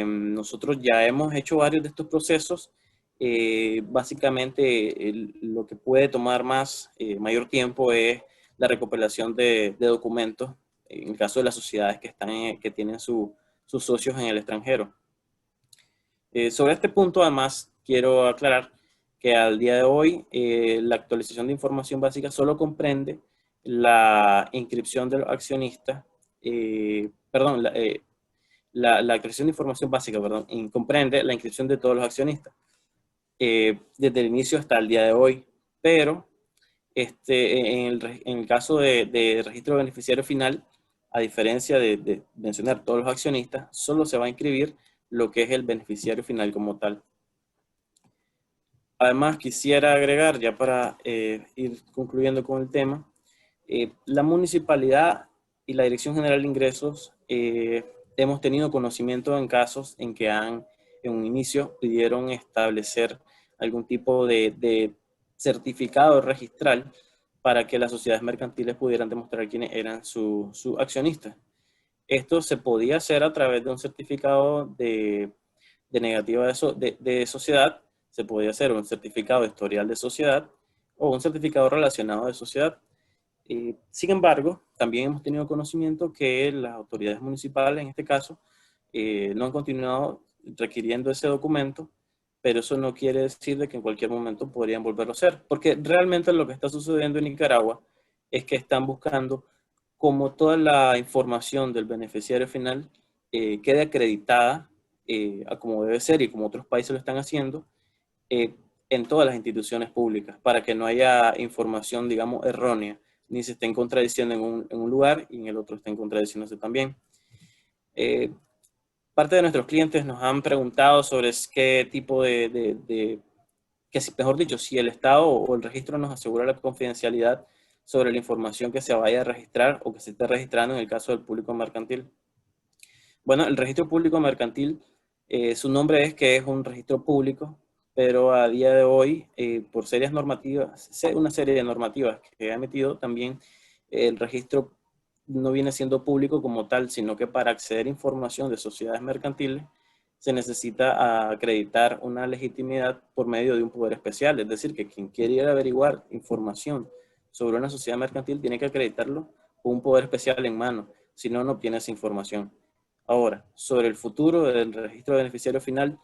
Nosotros ya hemos hecho varios de estos procesos. Básicamente lo que puede tomar mayor tiempo es la recopilación de documentos, en el caso de las sociedades que tienen sus socios en el extranjero. Sobre este punto, además, quiero aclarar que al día de hoy la actualización de información básica solo comprende la inscripción de los accionistas, la actualización de información básica, comprende la inscripción de todos los accionistas, desde el inicio hasta el día de hoy, pero en el caso de registro de beneficiario final, a diferencia de mencionar todos los accionistas, solo se va a inscribir lo que es el beneficiario final como tal. Además, quisiera agregar, ya para ir concluyendo con el tema, la municipalidad y la Dirección General de Ingresos hemos tenido conocimiento en casos en que en un inicio pidieron establecer algún tipo de certificado registral para que las sociedades mercantiles pudieran demostrar quiénes eran sus accionistas. Esto se podía hacer a través de un certificado de negativa de sociedad, se podía hacer un certificado de historial de sociedad o un certificado relacionado de sociedad. Sin embargo, también hemos tenido conocimiento que las autoridades municipales, en este caso, no han continuado requiriendo ese documento, pero eso no quiere decir de que en cualquier momento podrían volverlo a hacer, porque realmente lo que está sucediendo en Nicaragua es que están buscando como toda la información del beneficiario final quede acreditada como debe ser y como otros países lo están haciendo, en todas las instituciones públicas, para que no haya información, digamos, errónea, ni se estén contradiciendo en un lugar y en el otro estén contradiciéndose también. Parte de nuestros clientes nos han preguntado sobre qué tipo mejor dicho, si el Estado o el registro nos asegura la confidencialidad sobre la información que se vaya a registrar o que se esté registrando en el caso del público mercantil. Bueno, el registro público mercantil, su nombre es que es un registro público, pero a día de hoy, por una serie de normativas que ha emitido, también el registro no viene siendo público como tal, sino que para acceder a información de sociedades mercantiles se necesita acreditar una legitimidad por medio de un poder especial. Es decir, que quien quiere ir a averiguar información sobre una sociedad mercantil tiene que acreditarlo con un poder especial en mano, si no, no obtiene esa información. Ahora, sobre el futuro del registro de beneficiario final,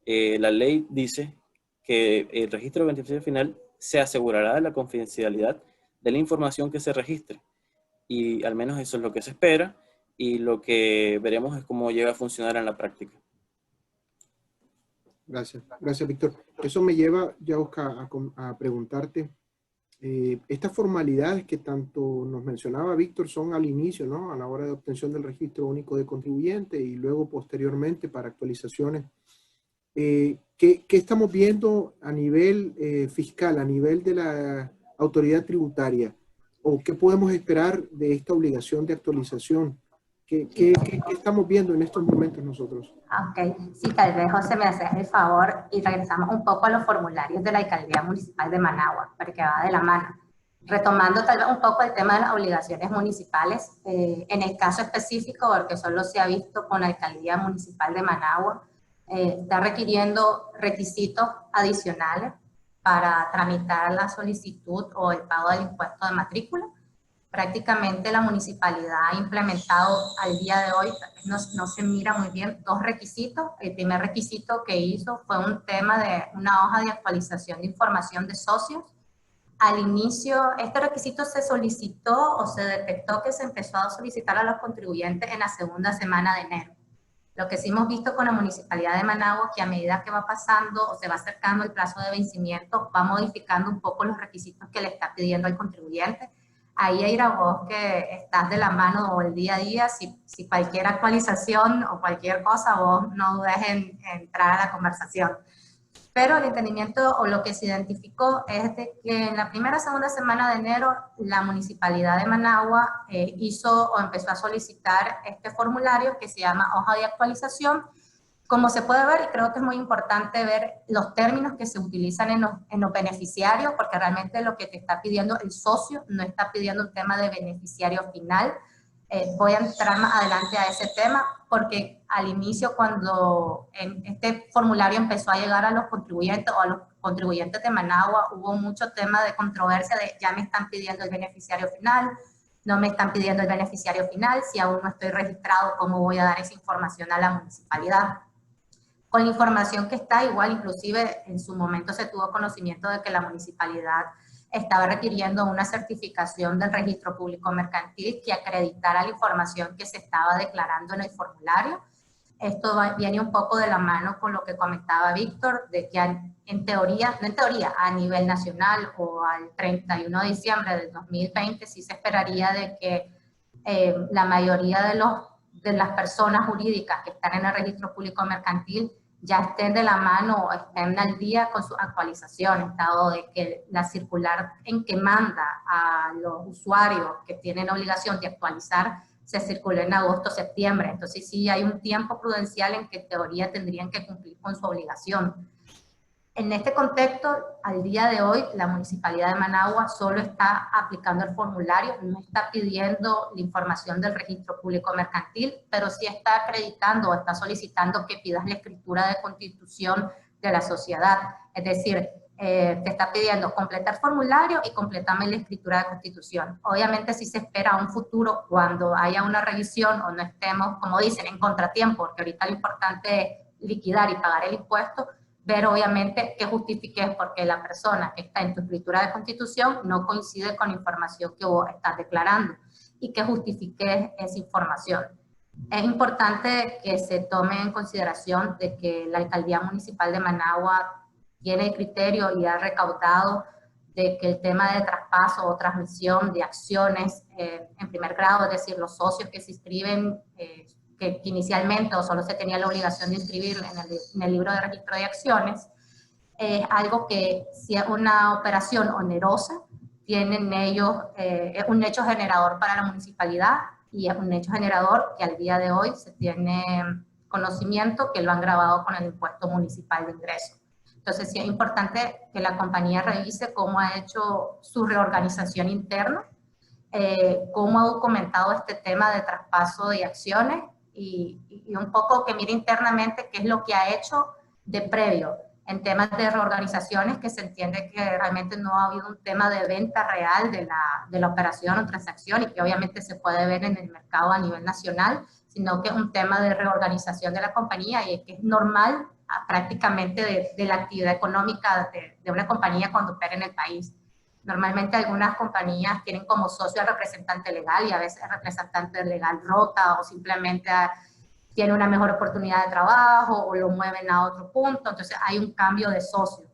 la ley dice que el registro de beneficiario final se asegurará de la confidencialidad de la información que se registre. Y al menos eso es lo que se espera y lo que veremos es cómo llega a funcionar en la práctica. Gracias, gracias Víctor. Eso me lleva ya, Oscar, a preguntarte, estas formalidades que tanto nos mencionaba Víctor son al inicio, ¿no? A la hora de obtención del registro único de contribuyente y luego posteriormente para actualizaciones. ¿Qué estamos viendo a nivel fiscal, a nivel de la autoridad tributaria? ¿O qué podemos esperar de esta obligación de actualización? ¿Qué estamos viendo en estos momentos nosotros? Ok, sí, tal vez José me haces el favor y regresamos un poco a los formularios de la Alcaldía Municipal de Managua, porque va de la mano. Retomando tal vez un poco el tema de las obligaciones municipales, en el caso específico, porque solo se ha visto con la Alcaldía Municipal de Managua, está requiriendo requisitos adicionales para tramitar la solicitud o el pago del impuesto de matrícula. Prácticamente la municipalidad ha implementado al día de hoy, no se mira muy bien, dos requisitos. El primer requisito que hizo fue un tema de una hoja de actualización de información de socios. Al inicio, este requisito se solicitó o se detectó que se empezó a solicitar a los contribuyentes en la segunda semana de enero. Lo que sí hemos visto con la Municipalidad de Managua, que a medida que va pasando o se va acercando el plazo de vencimiento, va modificando un poco los requisitos que le está pidiendo al contribuyente. Ahí, Eira, vos que estás de la mano o el día a día, si cualquier actualización o cualquier cosa, vos no dudes en entrar a la conversación. Pero el entendimiento o lo que se identificó es de que en la primera o segunda semana de enero la Municipalidad de Managua hizo o empezó a solicitar este formulario que se llama hoja de actualización, Como se puede ver, y creo que es muy importante ver los términos que se utilizan en los beneficiarios, porque realmente lo que te está pidiendo el socio no está pidiendo un tema de beneficiario final. Voy a entrar más adelante a ese tema, porque al inicio, cuando este formulario empezó a llegar a los contribuyentes o a los contribuyentes de Managua, hubo mucho tema de controversia de ya me están pidiendo el beneficiario final, no me están pidiendo el beneficiario final, si aún no estoy registrado, ¿cómo voy a dar esa información a la municipalidad? Con la información que está, igual inclusive en su momento se tuvo conocimiento de que la municipalidad estaba requiriendo una certificación del registro público mercantil que acreditara la información que se estaba declarando en el formulario. Esto viene un poco de la mano con lo que comentaba Víctor, de que en teoría, no en teoría, a nivel nacional o al 31 de diciembre del 2020 sí se esperaría de que la mayoría de las personas jurídicas que están en el registro público mercantil ya estén de la mano o estén al día con sus actualizaciones, dado de que la circular en que manda a los usuarios que tienen obligación de actualizar se circuló en agosto-septiembre. Entonces sí hay un tiempo prudencial en que en teoría tendrían que cumplir con su obligación. En este contexto, al día de hoy, la Municipalidad de Managua solo está aplicando el formulario, no está pidiendo la información del registro público mercantil, pero sí está acreditando o está solicitando que pidas la escritura de constitución de la sociedad. Es decir, te está pidiendo completar el formulario y completame la escritura de constitución. Obviamente si se espera a un futuro cuando haya una revisión o no estemos, como dicen, en contratiempo, porque ahorita lo importante es liquidar y pagar el impuesto, ver obviamente que justifiques porque la persona que está en tu escritura de constitución no coincide con la información que vos estás declarando y que justifiques esa información. Es importante que se tome en consideración de que la Alcaldía Municipal de Managua tiene criterio y ha recaudado de que el tema de traspaso o transmisión de acciones en primer grado, es decir, los socios que se inscriben, que inicialmente o solo se tenía la obligación de inscribir en el libro de registro de acciones, es algo que si es una operación onerosa, tienen ellos, es un hecho generador para la municipalidad y es un hecho generador que al día de hoy se tiene conocimiento que lo han grabado con el impuesto municipal de ingreso. Entonces sí es importante que la compañía revise cómo ha hecho su reorganización interna, cómo ha documentado este tema de traspaso de acciones y un poco que mire internamente qué es lo que ha hecho de previo en temas de reorganizaciones, que se entiende que realmente no ha habido un tema de venta real de la operación o transacción y que obviamente se puede ver en el mercado a nivel nacional, sino que es un tema de reorganización de la compañía y que es normal prácticamente de la actividad económica de una compañía cuando opera en el país. Normalmente algunas compañías tienen como socio al representante legal y a veces el representante legal rota o simplemente tiene una mejor oportunidad de trabajo o lo mueven a otro punto, entonces hay un cambio de socio.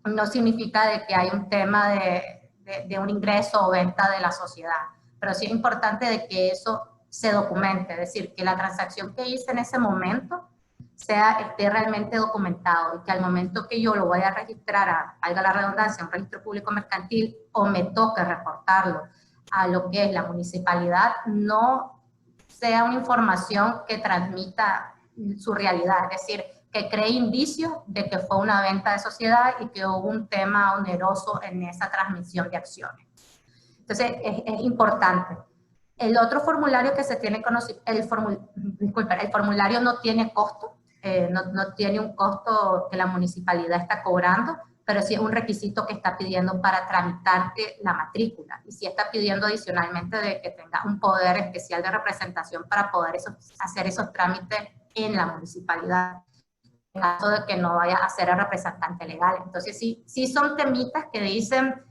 No significa de que hay un tema de un ingreso o venta de la sociedad, pero sí es importante de que eso se documente, es decir, que la transacción que hice en ese momento esté realmente documentado y que al momento que yo lo voy a registrar, valga la redundancia, a un registro público mercantil o me toque reportarlo a lo que es la municipalidad, no sea una información que transmita su realidad, es decir, que cree indicios de que fue una venta de sociedad y que hubo un tema oneroso en esa transmisión de acciones. Entonces, es importante. El otro formulario que se tiene conocido, el formulario no tiene costo, no tiene un costo que la municipalidad está cobrando, pero sí es un requisito que está pidiendo para tramitarte la matrícula. Y sí está pidiendo adicionalmente de que tengas un poder especial de representación para poder hacer esos trámites en la municipalidad, en caso de que no vayas a ser el representante legal. Entonces sí son temitas que dicen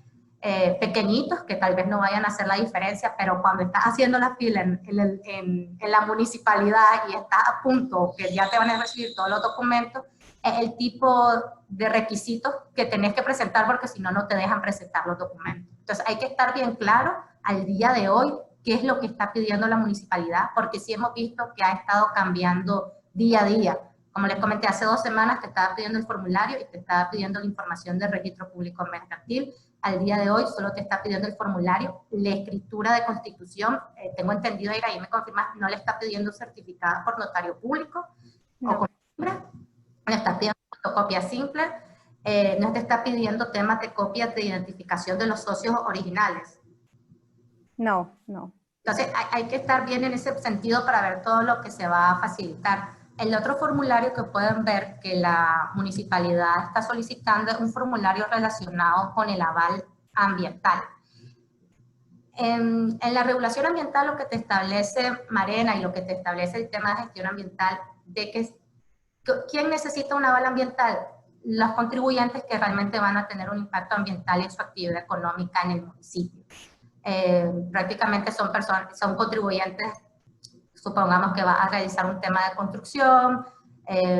pequeñitos, que tal vez no vayan a hacer la diferencia, pero cuando estás haciendo la fila en la municipalidad y estás a punto, que ya te van a recibir todos los documentos, es el tipo de requisitos que tenés que presentar, porque si no, no te dejan presentar los documentos. Entonces hay que estar bien claro al día de hoy qué es lo que está pidiendo la municipalidad, porque sí hemos visto que ha estado cambiando día a día. Como les comenté, hace 2 semanas te estaba pidiendo el formulario y te estaba pidiendo la información del registro público mercantil. Al día de hoy solo te está pidiendo el formulario, la escritura de constitución, tengo entendido, y ahí me confirmas, no le está pidiendo certificada por notario público, no. O no estás pidiendo fotocopia simple, no te está pidiendo temas de copias de identificación de los socios originales. No, no. Entonces hay que estar bien en ese sentido para ver todo lo que se va a facilitar. El otro formulario que pueden ver que la municipalidad está solicitando es un formulario relacionado con el aval ambiental. En la regulación ambiental lo que te establece Marena y lo que te establece el tema de gestión ambiental, de que ¿quién necesita un aval ambiental? Los contribuyentes que realmente van a tener un impacto ambiental en su actividad económica en el municipio. Prácticamente son contribuyentes, supongamos que va a realizar un tema de construcción,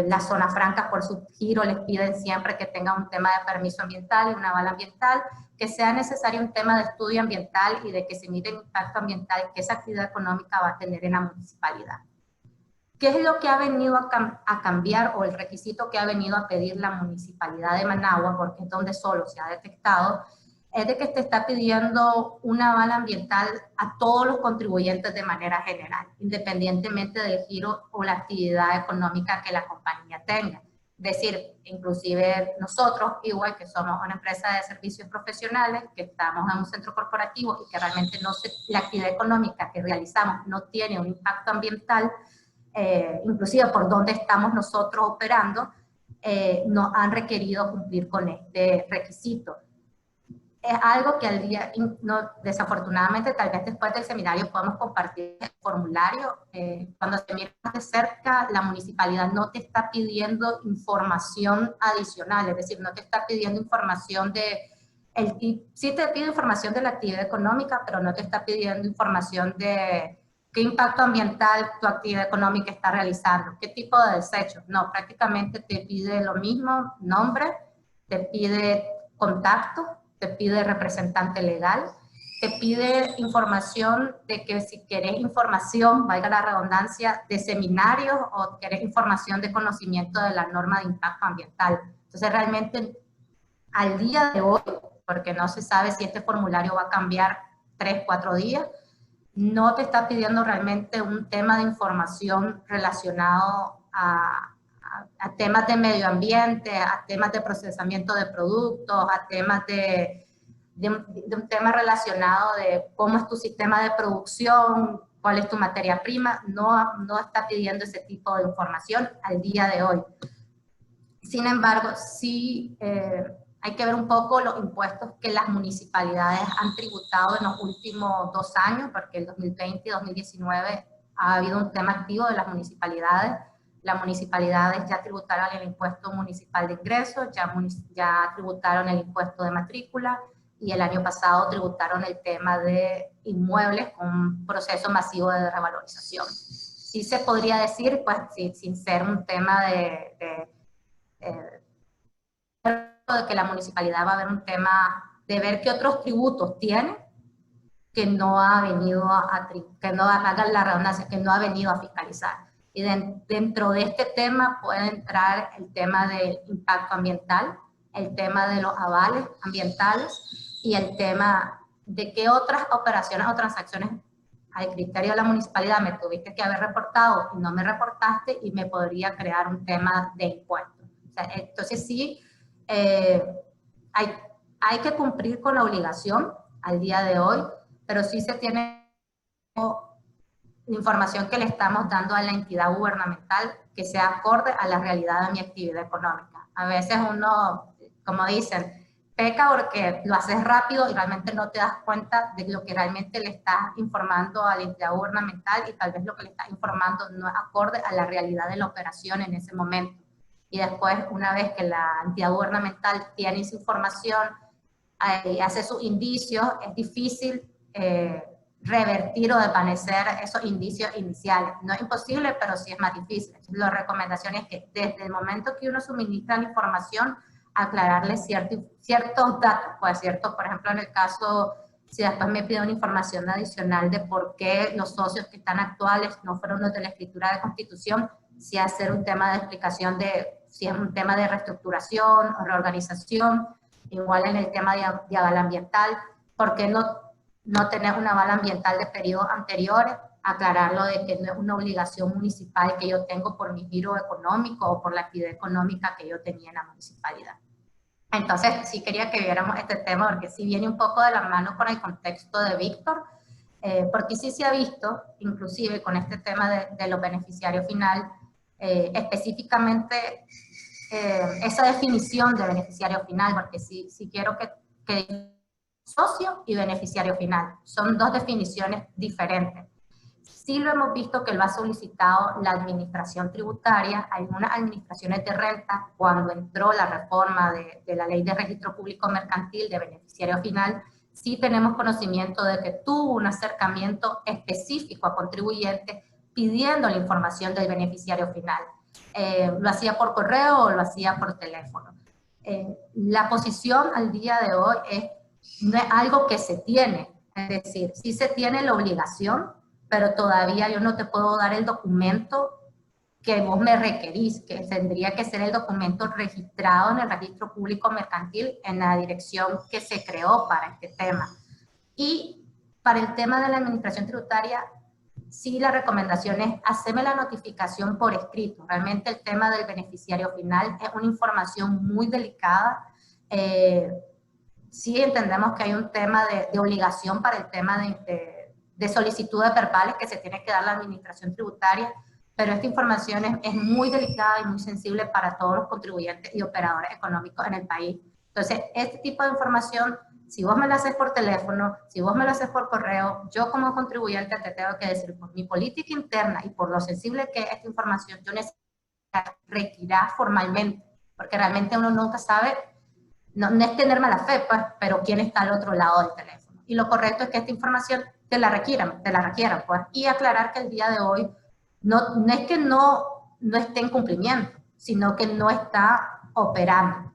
las zonas francas por su giro les piden siempre que tenga un tema de permiso ambiental y un aval ambiental, que sea necesario un tema de estudio ambiental y de que se mide el impacto ambiental que esa actividad económica va a tener en la municipalidad. ¿Qué es lo que ha venido a cambiar o el requisito que ha venido a pedir la municipalidad de Managua, porque es donde solo se ha detectado? Es de que te está pidiendo un aval ambiental a todos los contribuyentes de manera general, independientemente del giro o la actividad económica que la compañía tenga. Es decir, inclusive nosotros, igual que somos una empresa de servicios profesionales, que estamos en un centro corporativo y que realmente la actividad económica que realizamos no tiene un impacto ambiental, inclusive por donde estamos nosotros operando, nos han requerido cumplir con este requisito. Es algo que al día, desafortunadamente, tal vez después del seminario podemos compartir el formulario. Cuando se mira de cerca, la municipalidad no te está pidiendo información adicional, es decir, no te está pidiendo información sí te pide información de la actividad económica, pero no te está pidiendo información de qué impacto ambiental tu actividad económica está realizando, qué tipo de desechos. No, prácticamente te pide lo mismo, nombre, te pide contacto, te pide representante legal, te pide información de que si querés información, valga la redundancia, de seminarios o querés información de conocimiento de la norma de impacto ambiental. Entonces realmente al día de hoy, porque no se sabe si este formulario va a cambiar 3, 4 días, no te está pidiendo realmente un tema de información relacionado a temas de medio ambiente, a temas de procesamiento de productos, a temas de un tema relacionado de cómo es tu sistema de producción, cuál es tu materia prima. No está pidiendo ese tipo de información al día de hoy. Sin embargo, sí hay que ver un poco los impuestos que las municipalidades han tributado en los últimos 2 años, porque el 2020 y 2019 ha habido un tema activo de las municipalidades. Las municipalidades ya tributaron el impuesto municipal de ingresos, ya tributaron el impuesto de matrícula, y el año pasado tributaron el tema de inmuebles con un proceso masivo de revalorización. Sí se podría decir, pues sin ser un tema de que la municipalidad va a ver un tema de ver qué otros tributos tiene que no ha venido que no haga la redundancia, que no ha venido a fiscalizar. Y dentro de este tema puede entrar el tema del impacto ambiental, el tema de los avales ambientales y el tema de qué otras operaciones o transacciones al criterio de la municipalidad me tuviste que haber reportado y no me reportaste y me podría crear un tema de impuestos. O sea, entonces sí, hay que cumplir con la obligación al día de hoy, pero sí se tiene la información que le estamos dando a la entidad gubernamental que sea acorde a la realidad de mi actividad económica. A veces uno, como dicen, peca porque lo haces rápido y realmente no te das cuenta de lo que realmente le estás informando a la entidad gubernamental y tal vez lo que le estás informando no es acorde a la realidad de la operación en ese momento. Y después, una vez que la entidad gubernamental tiene esa información y hace sus indicios, es difícil revertir o desvanecer esos indicios iniciales. No es imposible, pero sí es más difícil. Entonces, la recomendación es que desde el momento que uno suministra la información, aclararle ciertos datos, pues cierto, por ejemplo, en el caso, si después me pide una información adicional de por qué los socios que están actuales no fueron los de la escritura de constitución, si hacer un tema de explicación de si es un tema de reestructuración o reorganización, igual en el tema de aval ambiental, ¿por qué no tener un aval ambiental de periodos anteriores? aclararlo de que no es una obligación municipal que yo tengo por mi giro económico o por la actividad económica que yo tenía en la municipalidad. Entonces, sí quería que viéramos este tema porque sí viene un poco de la mano con el contexto de Víctor, porque sí se ha visto, inclusive con este tema de los beneficiarios final, específicamente esa definición de beneficiario final, porque sí quiero que socio y beneficiario final son dos definiciones diferentes. Sí lo hemos visto que lo ha solicitado la administración tributaria, algunas administraciones de renta, cuando entró la reforma de la ley de registro público mercantil de beneficiario final, sí tenemos conocimiento de que tuvo un acercamiento específico a contribuyentes pidiendo la información del beneficiario final. Lo hacía por correo o lo hacía por teléfono. La posición al día de hoy no es algo que se tiene, es decir, sí se tiene la obligación, pero todavía yo no te puedo dar el documento que vos me requerís, que tendría que ser el documento registrado en el registro público mercantil en la dirección que se creó para este tema. Y para el tema de la administración tributaria, sí la recomendación es hacerme la notificación por escrito. Realmente el tema del beneficiario final es una información muy delicada. Sí entendemos que hay un tema de obligación para el tema de solicitud de verbales que se tiene que dar la administración tributaria, pero esta información es muy delicada y muy sensible para todos los contribuyentes y operadores económicos en el país. Entonces, este tipo de información, si vos me la haces por teléfono, si vos me la haces por correo, yo como contribuyente te tengo que decir, por mi política interna y por lo sensible que es esta información, yo necesito retirar formalmente, porque realmente uno nunca sabe, no es tener mala fe, pues, pero quién está al otro lado del teléfono. Y lo correcto es que esta información te la requieran, pues, y aclarar que el día de hoy no es que no esté en cumplimiento, sino que no está operando.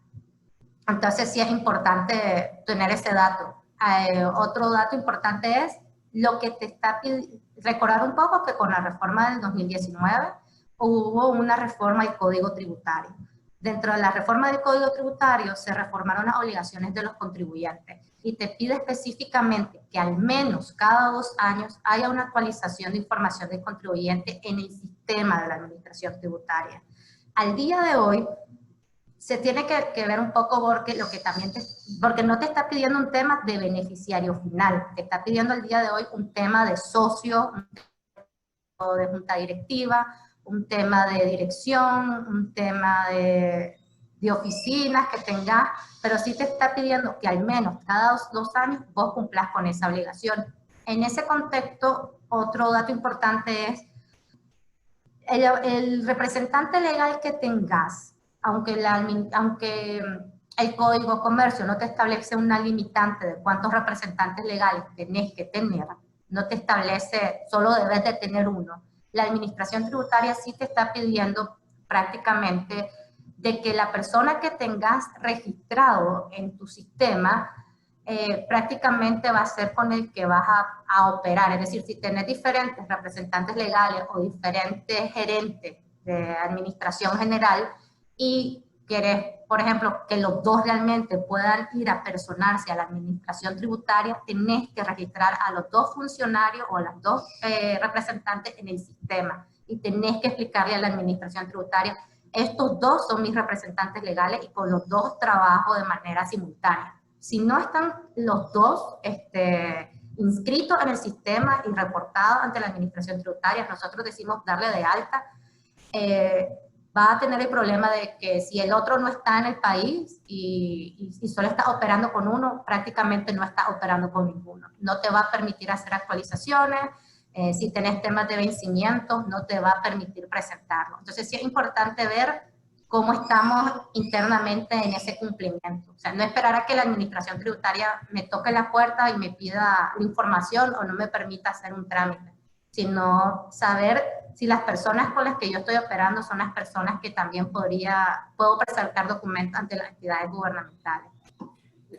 Entonces sí es importante tener ese dato. Otro dato importante es lo que te está pidiendo, recordar un poco que con la reforma del 2019 hubo una reforma del Código Tributario. Dentro de la reforma del Código Tributario se reformaron las obligaciones de los contribuyentes y te pide específicamente que al menos cada 2 años haya una actualización de información del contribuyente en el sistema de la administración tributaria. Al día de hoy se tiene que ver un poco porque porque no te está pidiendo un tema de beneficiario final, te está pidiendo al día de hoy un tema de socio, de junta directiva, un tema de dirección, un tema de oficinas que tengas, pero sí te está pidiendo que al menos cada 2 años vos cumplas con esa obligación. En ese contexto, otro dato importante es el representante legal que tengas, aunque el Código de Comercio no te establece una limitante de cuántos representantes legales tenés que tener, no te establece, solo debes de tener uno. La administración tributaria sí te está pidiendo prácticamente de que la persona que tengas registrado en tu sistema prácticamente va a ser con el que vas a operar. Es decir, si tenés diferentes representantes legales o diferentes gerentes de administración general y querés, por ejemplo, que los dos realmente puedan ir a personarse a la administración tributaria, tenés que registrar a los 2 funcionarios o a las 2 representantes en el sistema y tenés que explicarle a la administración tributaria, estos 2 son mis representantes legales y con los 2 trabajo de manera simultánea. Si no están los 2 inscritos en el sistema y reportados ante la administración tributaria, nosotros decimos darle de alta, va a tener el problema de que si el otro no está en el país y solo está operando con uno, prácticamente no está operando con ninguno. No te va a permitir hacer actualizaciones, si tenés temas de vencimiento, no te va a permitir presentarlo. Entonces sí es importante ver cómo estamos internamente en ese cumplimiento. O sea, no esperar a que la administración tributaria me toque la puerta y me pida la información o no me permita hacer un trámite, sino saber si las personas con las que yo estoy operando son las personas que también puedo presentar documentos ante las entidades gubernamentales.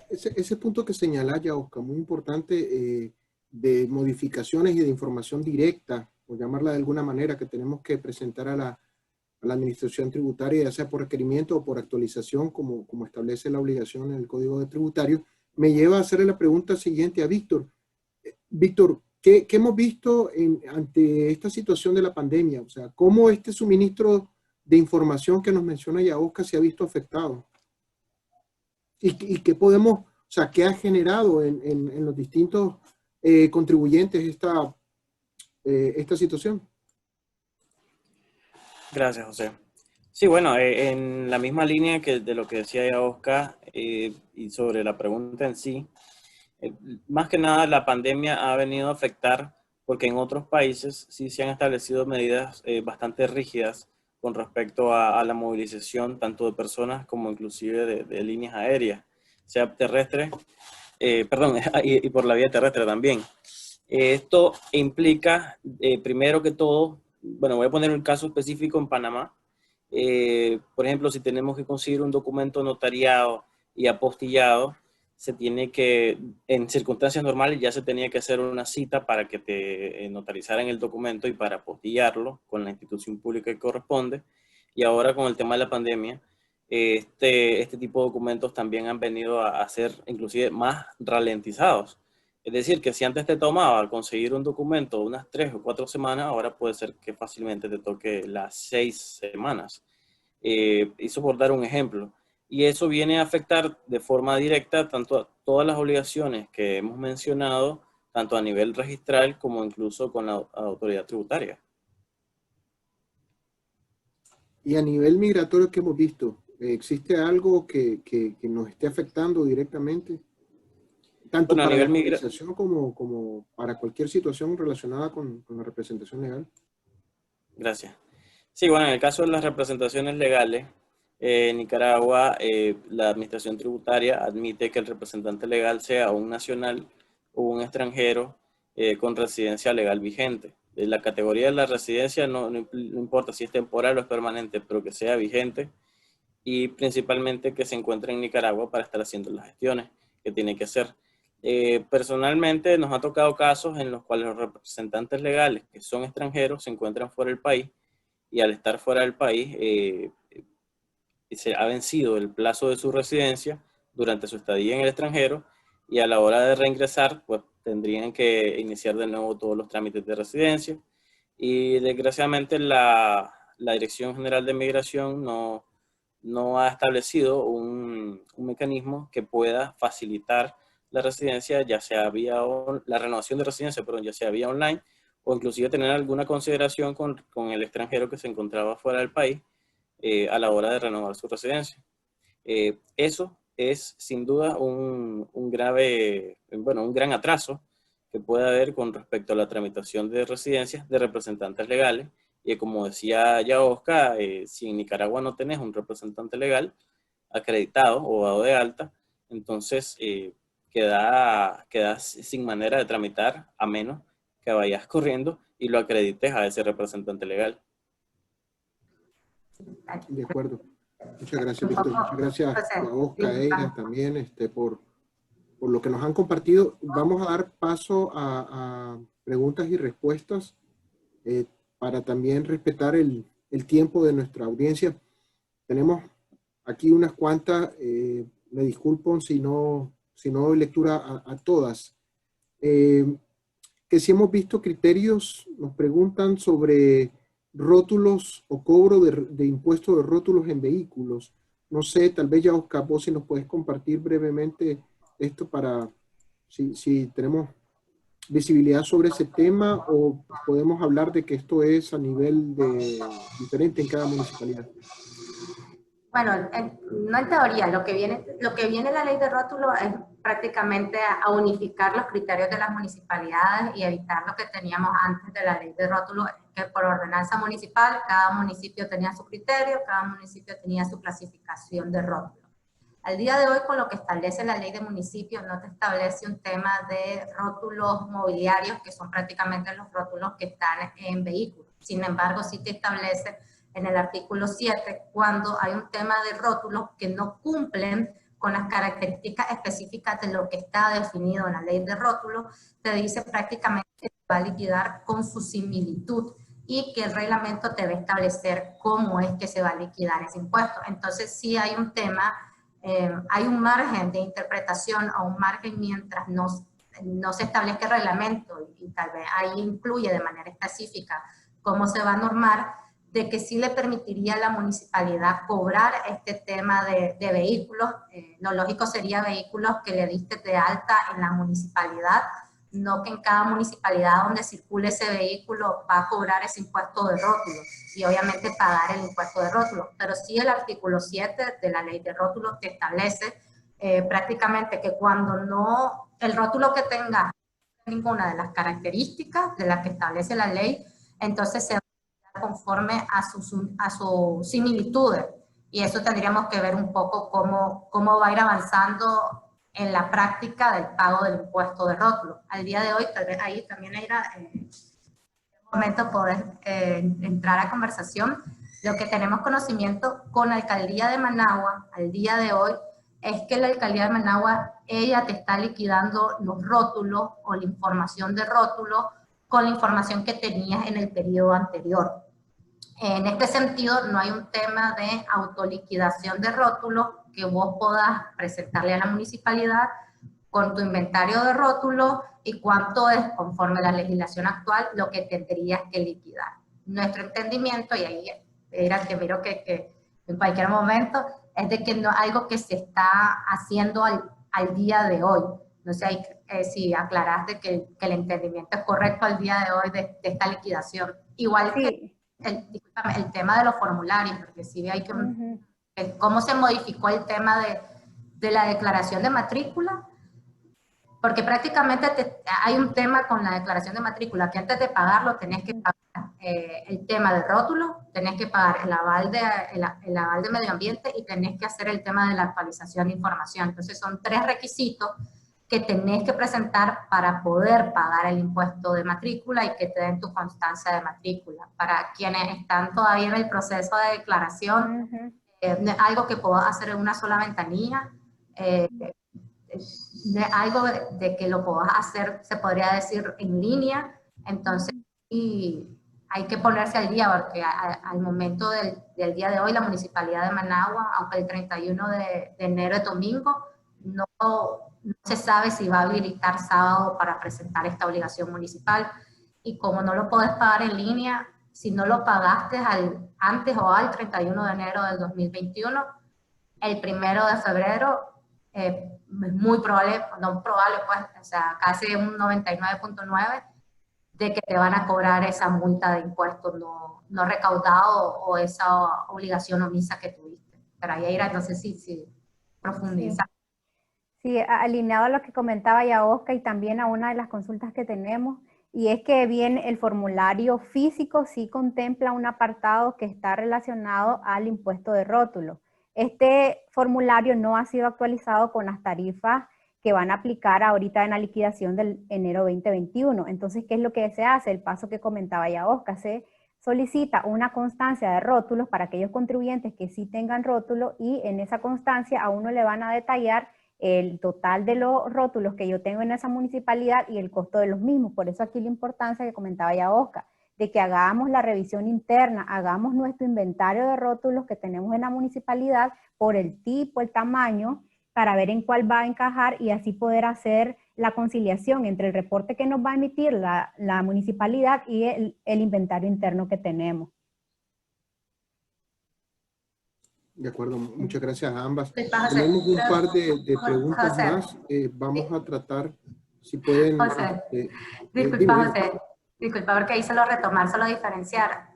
Ese punto que señala ya, Oscar, muy importante, de modificaciones y de información directa, por llamarla de alguna manera, que tenemos que presentar a la administración tributaria, ya sea por requerimiento o por actualización, como establece la obligación en el Código de Tributario, me lleva a hacerle la pregunta siguiente a Víctor. Víctor, ¿qué hemos visto ante esta situación de la pandemia? O sea, ¿cómo este suministro de información que nos menciona Yaosca se ha visto afectado? ¿Y qué podemos, o sea, qué ha generado en los distintos contribuyentes esta situación? Gracias, José. Sí, bueno, en la misma línea que de lo que decía ya Oscar y sobre la pregunta en sí, más que nada la pandemia ha venido a afectar porque en otros países sí se han establecido medidas bastante rígidas con respecto a la movilización tanto de personas como inclusive de líneas aéreas, sea terrestre, perdón, y por la vía terrestre también. Esto implica, primero que todo, bueno, voy a poner un caso específico en Panamá. Por ejemplo, si tenemos que conseguir un documento notariado y apostillado, se tiene que, en circunstancias normales, ya se tenía que hacer una cita para que te notarizaran el documento y para apostillarlo con la institución pública que corresponde. Y ahora con el tema de la pandemia, este tipo de documentos también han venido a ser inclusive más ralentizados. Es decir, que si antes te tomaba conseguir un documento unas 3 o 4 semanas, ahora puede ser que fácilmente te toque las 6 semanas. Eso por dar un ejemplo. Y eso viene a afectar de forma directa tanto a todas las obligaciones que hemos mencionado, tanto a nivel registral como incluso con la autoridad tributaria. Y a nivel migratorio, ¿qué hemos visto? ¿Existe algo que nos esté afectando directamente? Tanto Bueno, a para la nivel organización como para cualquier situación relacionada con la representación legal. Gracias. Sí, bueno, en el caso de las representaciones legales, en Nicaragua, la administración tributaria admite que el representante legal sea un nacional o un extranjero con residencia legal vigente. La categoría de la residencia no importa si es temporal o es permanente, pero que sea vigente y principalmente que se encuentre en Nicaragua para estar haciendo las gestiones que tiene que hacer. Personalmente nos ha tocado casos en los cuales los representantes legales que son extranjeros se encuentran fuera del país y al estar fuera del país se ha vencido el plazo de su residencia durante su estadía en el extranjero y a la hora de reingresar pues tendrían que iniciar de nuevo todos los trámites de residencia y desgraciadamente la Dirección General de Migración no ha establecido un mecanismo que pueda facilitar la residencia, ya sea vía la renovación de residencia, perdón, ya sea vía online o inclusive tener alguna consideración con el extranjero que se encontraba fuera del país a la hora de renovar su residencia. Eso es sin duda un gran atraso que puede haber con respecto a la tramitación de residencias de representantes legales. Y como decía ya Oscar, si en Nicaragua no tenés un representante legal acreditado o dado de alta, entonces quedas sin manera de tramitar a menos que vayas corriendo y lo acredites a ese representante legal. De acuerdo. Muchas gracias, Víctor. Muchas gracias a Oscar, a ella también por lo que nos han compartido. Vamos a dar paso a preguntas y respuestas para también respetar el tiempo de nuestra audiencia. Tenemos aquí unas cuantas, me disculpo si no doy lectura a todas. Que si hemos visto criterios, nos preguntan sobre rótulos o cobro de impuestos de rótulos en vehículos. No sé, tal vez ya Oscar, vos si nos puedes compartir brevemente esto para si tenemos visibilidad sobre ese tema o podemos hablar de que esto es a nivel diferente en cada municipalidad. Bueno, no en teoría, lo que viene en la ley de rótulo es prácticamente a unificar los criterios de las municipalidades y evitar lo que teníamos antes de la ley de rótulo, que por ordenanza municipal cada municipio tenía su criterio, cada municipio tenía su clasificación de rótulo. Al día de hoy, con lo que establece la ley de municipios, no te establece un tema de rótulos mobiliarios, que son prácticamente los rótulos que están en vehículos. Sin embargo, sí te establece en el artículo 7, cuando hay un tema de rótulos que no cumplen con las características específicas de lo que está definido en la ley de rótulos, te dice prácticamente que va a liquidar con su similitud y que el reglamento te va a establecer cómo es que se va a liquidar ese impuesto. Entonces sí hay un tema, hay un margen de interpretación o un margen mientras no no se establezca el reglamento y tal vez ahí incluye de manera específica cómo se va a normar, de que sí le permitiría a la municipalidad cobrar este tema de vehículos. Lo lógico sería vehículos que le diste de alta en la municipalidad, no que en cada municipalidad donde circule ese vehículo va a cobrar ese impuesto de rótulo y obviamente pagar el impuesto de rótulo. Pero sí el artículo 7 de la ley de rótulos te establece prácticamente que cuando no, el rótulo que tenga ninguna de las características de las que establece la ley, entonces se va a conforme a sus similitudes. Y eso tendríamos que ver un poco cómo va a ir avanzando en la práctica del pago del impuesto de rótulo. Al día de hoy, tal vez ahí también era un momento poder entrar a conversación. Lo que tenemos conocimiento con la Alcaldía de Managua al día de hoy es que la Alcaldía de Managua, ella te está liquidando los rótulos o la información de rótulos con la información que tenías en el periodo anterior. En este sentido, no hay un tema de autoliquidación de rótulos que vos puedas presentarle a la municipalidad con tu inventario de rótulos y cuánto es, conforme a la legislación actual, lo que tendrías que liquidar. Nuestro entendimiento, y ahí era que miro que en cualquier momento, es de que no algo que se está haciendo al día de hoy. No sé si aclaraste que el entendimiento es correcto al día de hoy de esta liquidación. Igual que el tema de los formularios, porque sí hay que cómo se modificó el tema de la declaración de matrícula, porque prácticamente hay un tema con la declaración de matrícula, que antes de pagarlo tenés que pagar el tema de rótulo, tenés que pagar el aval de medio ambiente y tenés que hacer el tema de la actualización de información. Entonces son 3 requisitos que tenés que presentar para poder pagar el impuesto de matrícula y que te den tu constancia de matrícula. Para quienes están todavía en el proceso de declaración, algo que puedas hacer en una sola ventanilla, algo de que lo puedas hacer, se podría decir, en línea. Entonces, y hay que ponerse al día, porque al momento del día de hoy, la Municipalidad de Managua, aunque el 31 de enero es domingo, no se sabe si va a habilitar sábado para presentar esta obligación municipal. Y como no lo podés pagar en línea, si no lo pagaste antes o al 31 de enero del 2021, el 1 de febrero es muy probable, no probable, pues, o sea, casi un 99.9% de que te van a cobrar esa multa de impuestos no recaudado o esa obligación omisa que tuviste. Pero ahí irá, no sé si profundiza. Sí, alineado a lo que comentaba ya Oscar y también a una de las consultas que tenemos, y es que bien el formulario físico sí contempla un apartado que está relacionado al impuesto de rótulo. Este formulario no ha sido actualizado con las tarifas que van a aplicar ahorita en la liquidación del enero 2021. Entonces, ¿qué es lo que se hace? El paso que comentaba ya Oscar, se solicita una constancia de rótulos para aquellos contribuyentes que sí tengan rótulo, y en esa constancia a uno le van a detallar el total de los rótulos que yo tengo en esa municipalidad y el costo de los mismos. Por eso aquí la importancia que comentaba ya Oscar, de que hagamos la revisión interna, hagamos nuestro inventario de rótulos que tenemos en la municipalidad por el tipo, el tamaño, para ver en cuál va a encajar y así poder hacer la conciliación entre el reporte que nos va a emitir la municipalidad y el inventario interno que tenemos. De acuerdo, muchas gracias a ambas. Tenemos un par de preguntas más. Vamos a tratar, si pueden... José, disculpa, porque ahí solo retomar, solo diferenciar.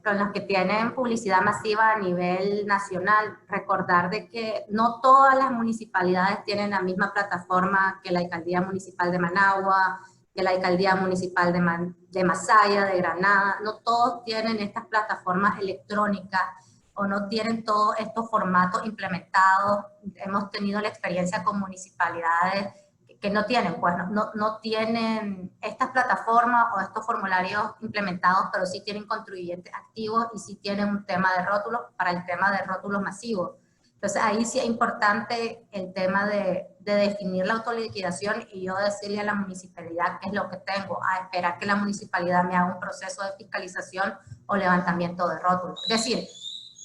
Con los que tienen publicidad masiva a nivel nacional, recordar de que no todas las municipalidades tienen la misma plataforma que la Alcaldía Municipal de Managua, que la Alcaldía Municipal de Masaya, de Granada. No todos tienen estas plataformas electrónicas o no tienen todos estos formatos implementados. Hemos tenido la experiencia con municipalidades que no tienen, pues no tienen estas plataformas o estos formularios implementados, pero sí tienen contribuyentes activos y sí tienen un tema de rótulos para el tema de rótulos masivos. Entonces ahí sí es importante el tema de definir la autoliquidación y yo decirle a la municipalidad qué es lo que tengo, a esperar que la municipalidad me haga un proceso de fiscalización o levantamiento de rótulos. Es decir,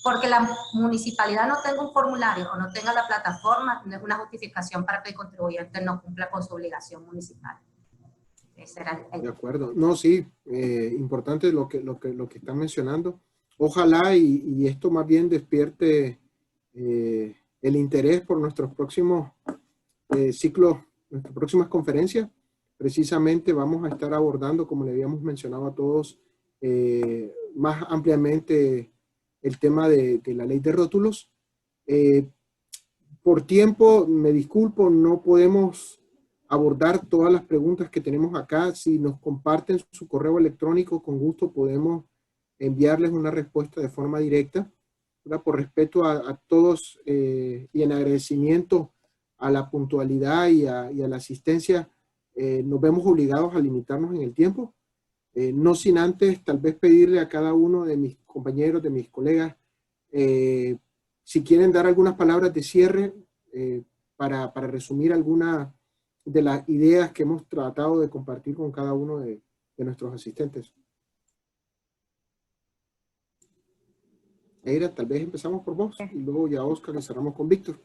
porque la municipalidad no tenga un formulario o no tenga la plataforma, no es una justificación para que el contribuyente no cumpla con su obligación municipal. Ese era el... De acuerdo. No, sí, importante lo que están mencionando. Ojalá y esto más bien despierte el interés por nuestros próximos ciclos, nuestras próximas conferencias. Precisamente vamos a estar abordando, como le habíamos mencionado a todos, más ampliamente el tema de la ley de rótulos. Por tiempo, me disculpo, no podemos abordar todas las preguntas que tenemos acá. Si nos comparten su correo electrónico, con gusto podemos enviarles una respuesta de forma directa, ¿verdad? Por respeto a todos y en agradecimiento a la puntualidad y a la asistencia, nos vemos obligados a limitarnos en el tiempo. No sin antes tal vez pedirle a cada uno de mis compañeros, de mis colegas, si quieren dar algunas palabras de cierre para resumir alguna de las ideas que hemos tratado de compartir con cada uno de nuestros asistentes. Eira, tal vez empezamos por vos y luego ya Oscar y cerramos con Víctor.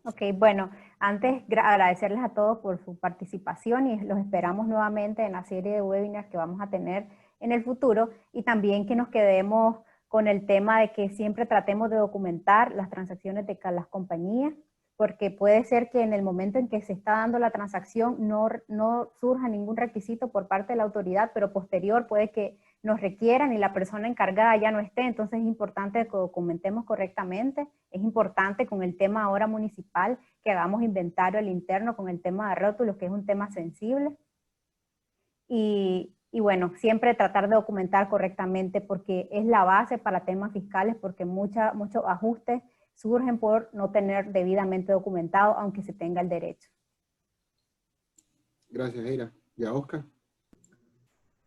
Ok, bueno, antes agradecerles a todos por su participación y los esperamos nuevamente en la serie de webinars que vamos a tener en el futuro, y también que nos quedemos con el tema de que siempre tratemos de documentar las transacciones de las compañías, porque puede ser que en el momento en que se está dando la transacción no surja ningún requisito por parte de la autoridad, pero posterior puede que nos requieran y la persona encargada ya no esté. Entonces es importante que documentemos correctamente. Es importante con el tema ahora municipal que hagamos inventario al interno con el tema de rótulos, que es un tema sensible. Y bueno, siempre tratar de documentar correctamente, porque es la base para temas fiscales, porque muchos ajustes surgen por no tener debidamente documentado, aunque se tenga el derecho. Gracias, Eira. ¿Ya Oscar?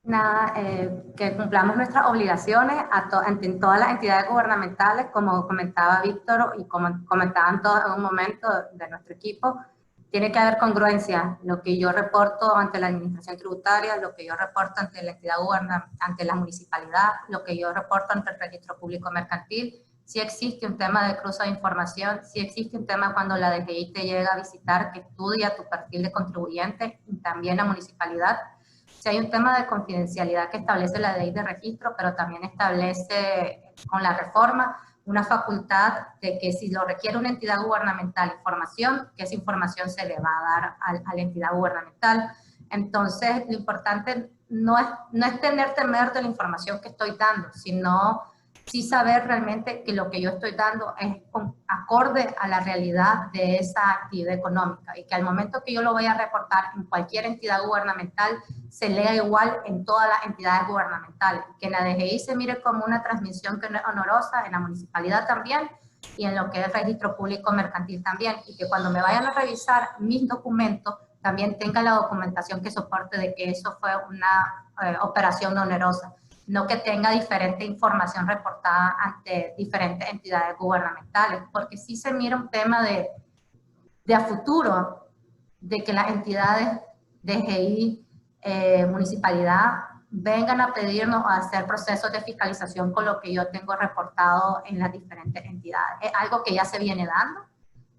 Nada, que cumplamos nuestras obligaciones ante todas las entidades gubernamentales, como comentaba Víctor y como comentaban todos en un momento de nuestro equipo. Tiene que haber congruencia, lo que yo reporto ante la administración tributaria, lo que yo reporto ante la entidad ante la municipalidad, lo que yo reporto ante el registro público mercantil. Si existe un tema de cruce de información, si existe un tema cuando la DGI te llega a visitar, que estudia tu perfil de contribuyente, y también la municipalidad. Si hay un tema de confidencialidad que establece la ley de registro, pero también establece con la reforma una facultad de que si lo requiere una entidad gubernamental información, que esa información se le va a dar a la entidad gubernamental. Entonces, lo importante no es tener temor de la información que estoy dando, sino sí saber realmente que lo que yo estoy dando es acorde a la realidad de esa actividad económica, y que al momento que yo lo voy a reportar en cualquier entidad gubernamental, se lea igual en todas las entidades gubernamentales, que en la DGI se mire como una transmisión que no es honorosa, en la municipalidad también, y en lo que es el registro público mercantil también, y que cuando me vayan a revisar mis documentos, también tenga la documentación que soporte de que eso fue una operación no onerosa, no que tenga diferente información reportada ante diferentes entidades gubernamentales, porque sí se mira un tema de a futuro, de que las entidades DGI, municipalidad, vengan a pedirnos a hacer procesos de fiscalización con lo que yo tengo reportado en las diferentes entidades. Es algo que ya se viene dando,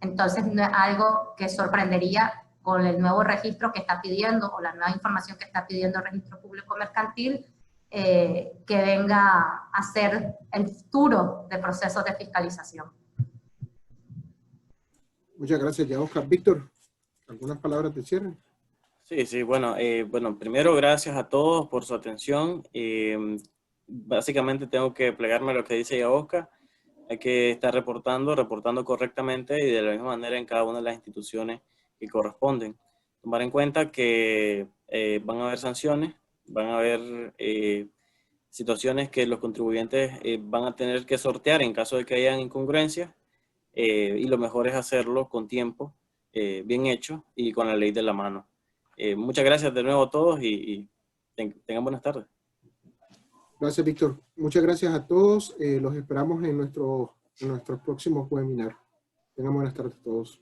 entonces no es algo que sorprendería con el nuevo registro que está pidiendo o la nueva información que está pidiendo el registro público mercantil, que venga a hacer el futuro de procesos de fiscalización. Muchas gracias, ya Oscar. Víctor, ¿algunas palabras de cierre? Sí, bueno, primero gracias a todos por su atención. Básicamente tengo que plegarme a lo que dice ya Oscar. Hay que estar reportando correctamente y de la misma manera en cada una de las instituciones que corresponden. Tomar en cuenta que van a haber sanciones, van a haber situaciones que los contribuyentes van a tener que sortear en caso de que hayan incongruencias, y lo mejor es hacerlo con tiempo, bien hecho y con la ley de la mano. Muchas gracias de nuevo a todos y tengan buenas tardes. Gracias, Víctor. Muchas gracias a todos. Los esperamos en nuestros próximos webinars. Tengan buenas tardes a todos.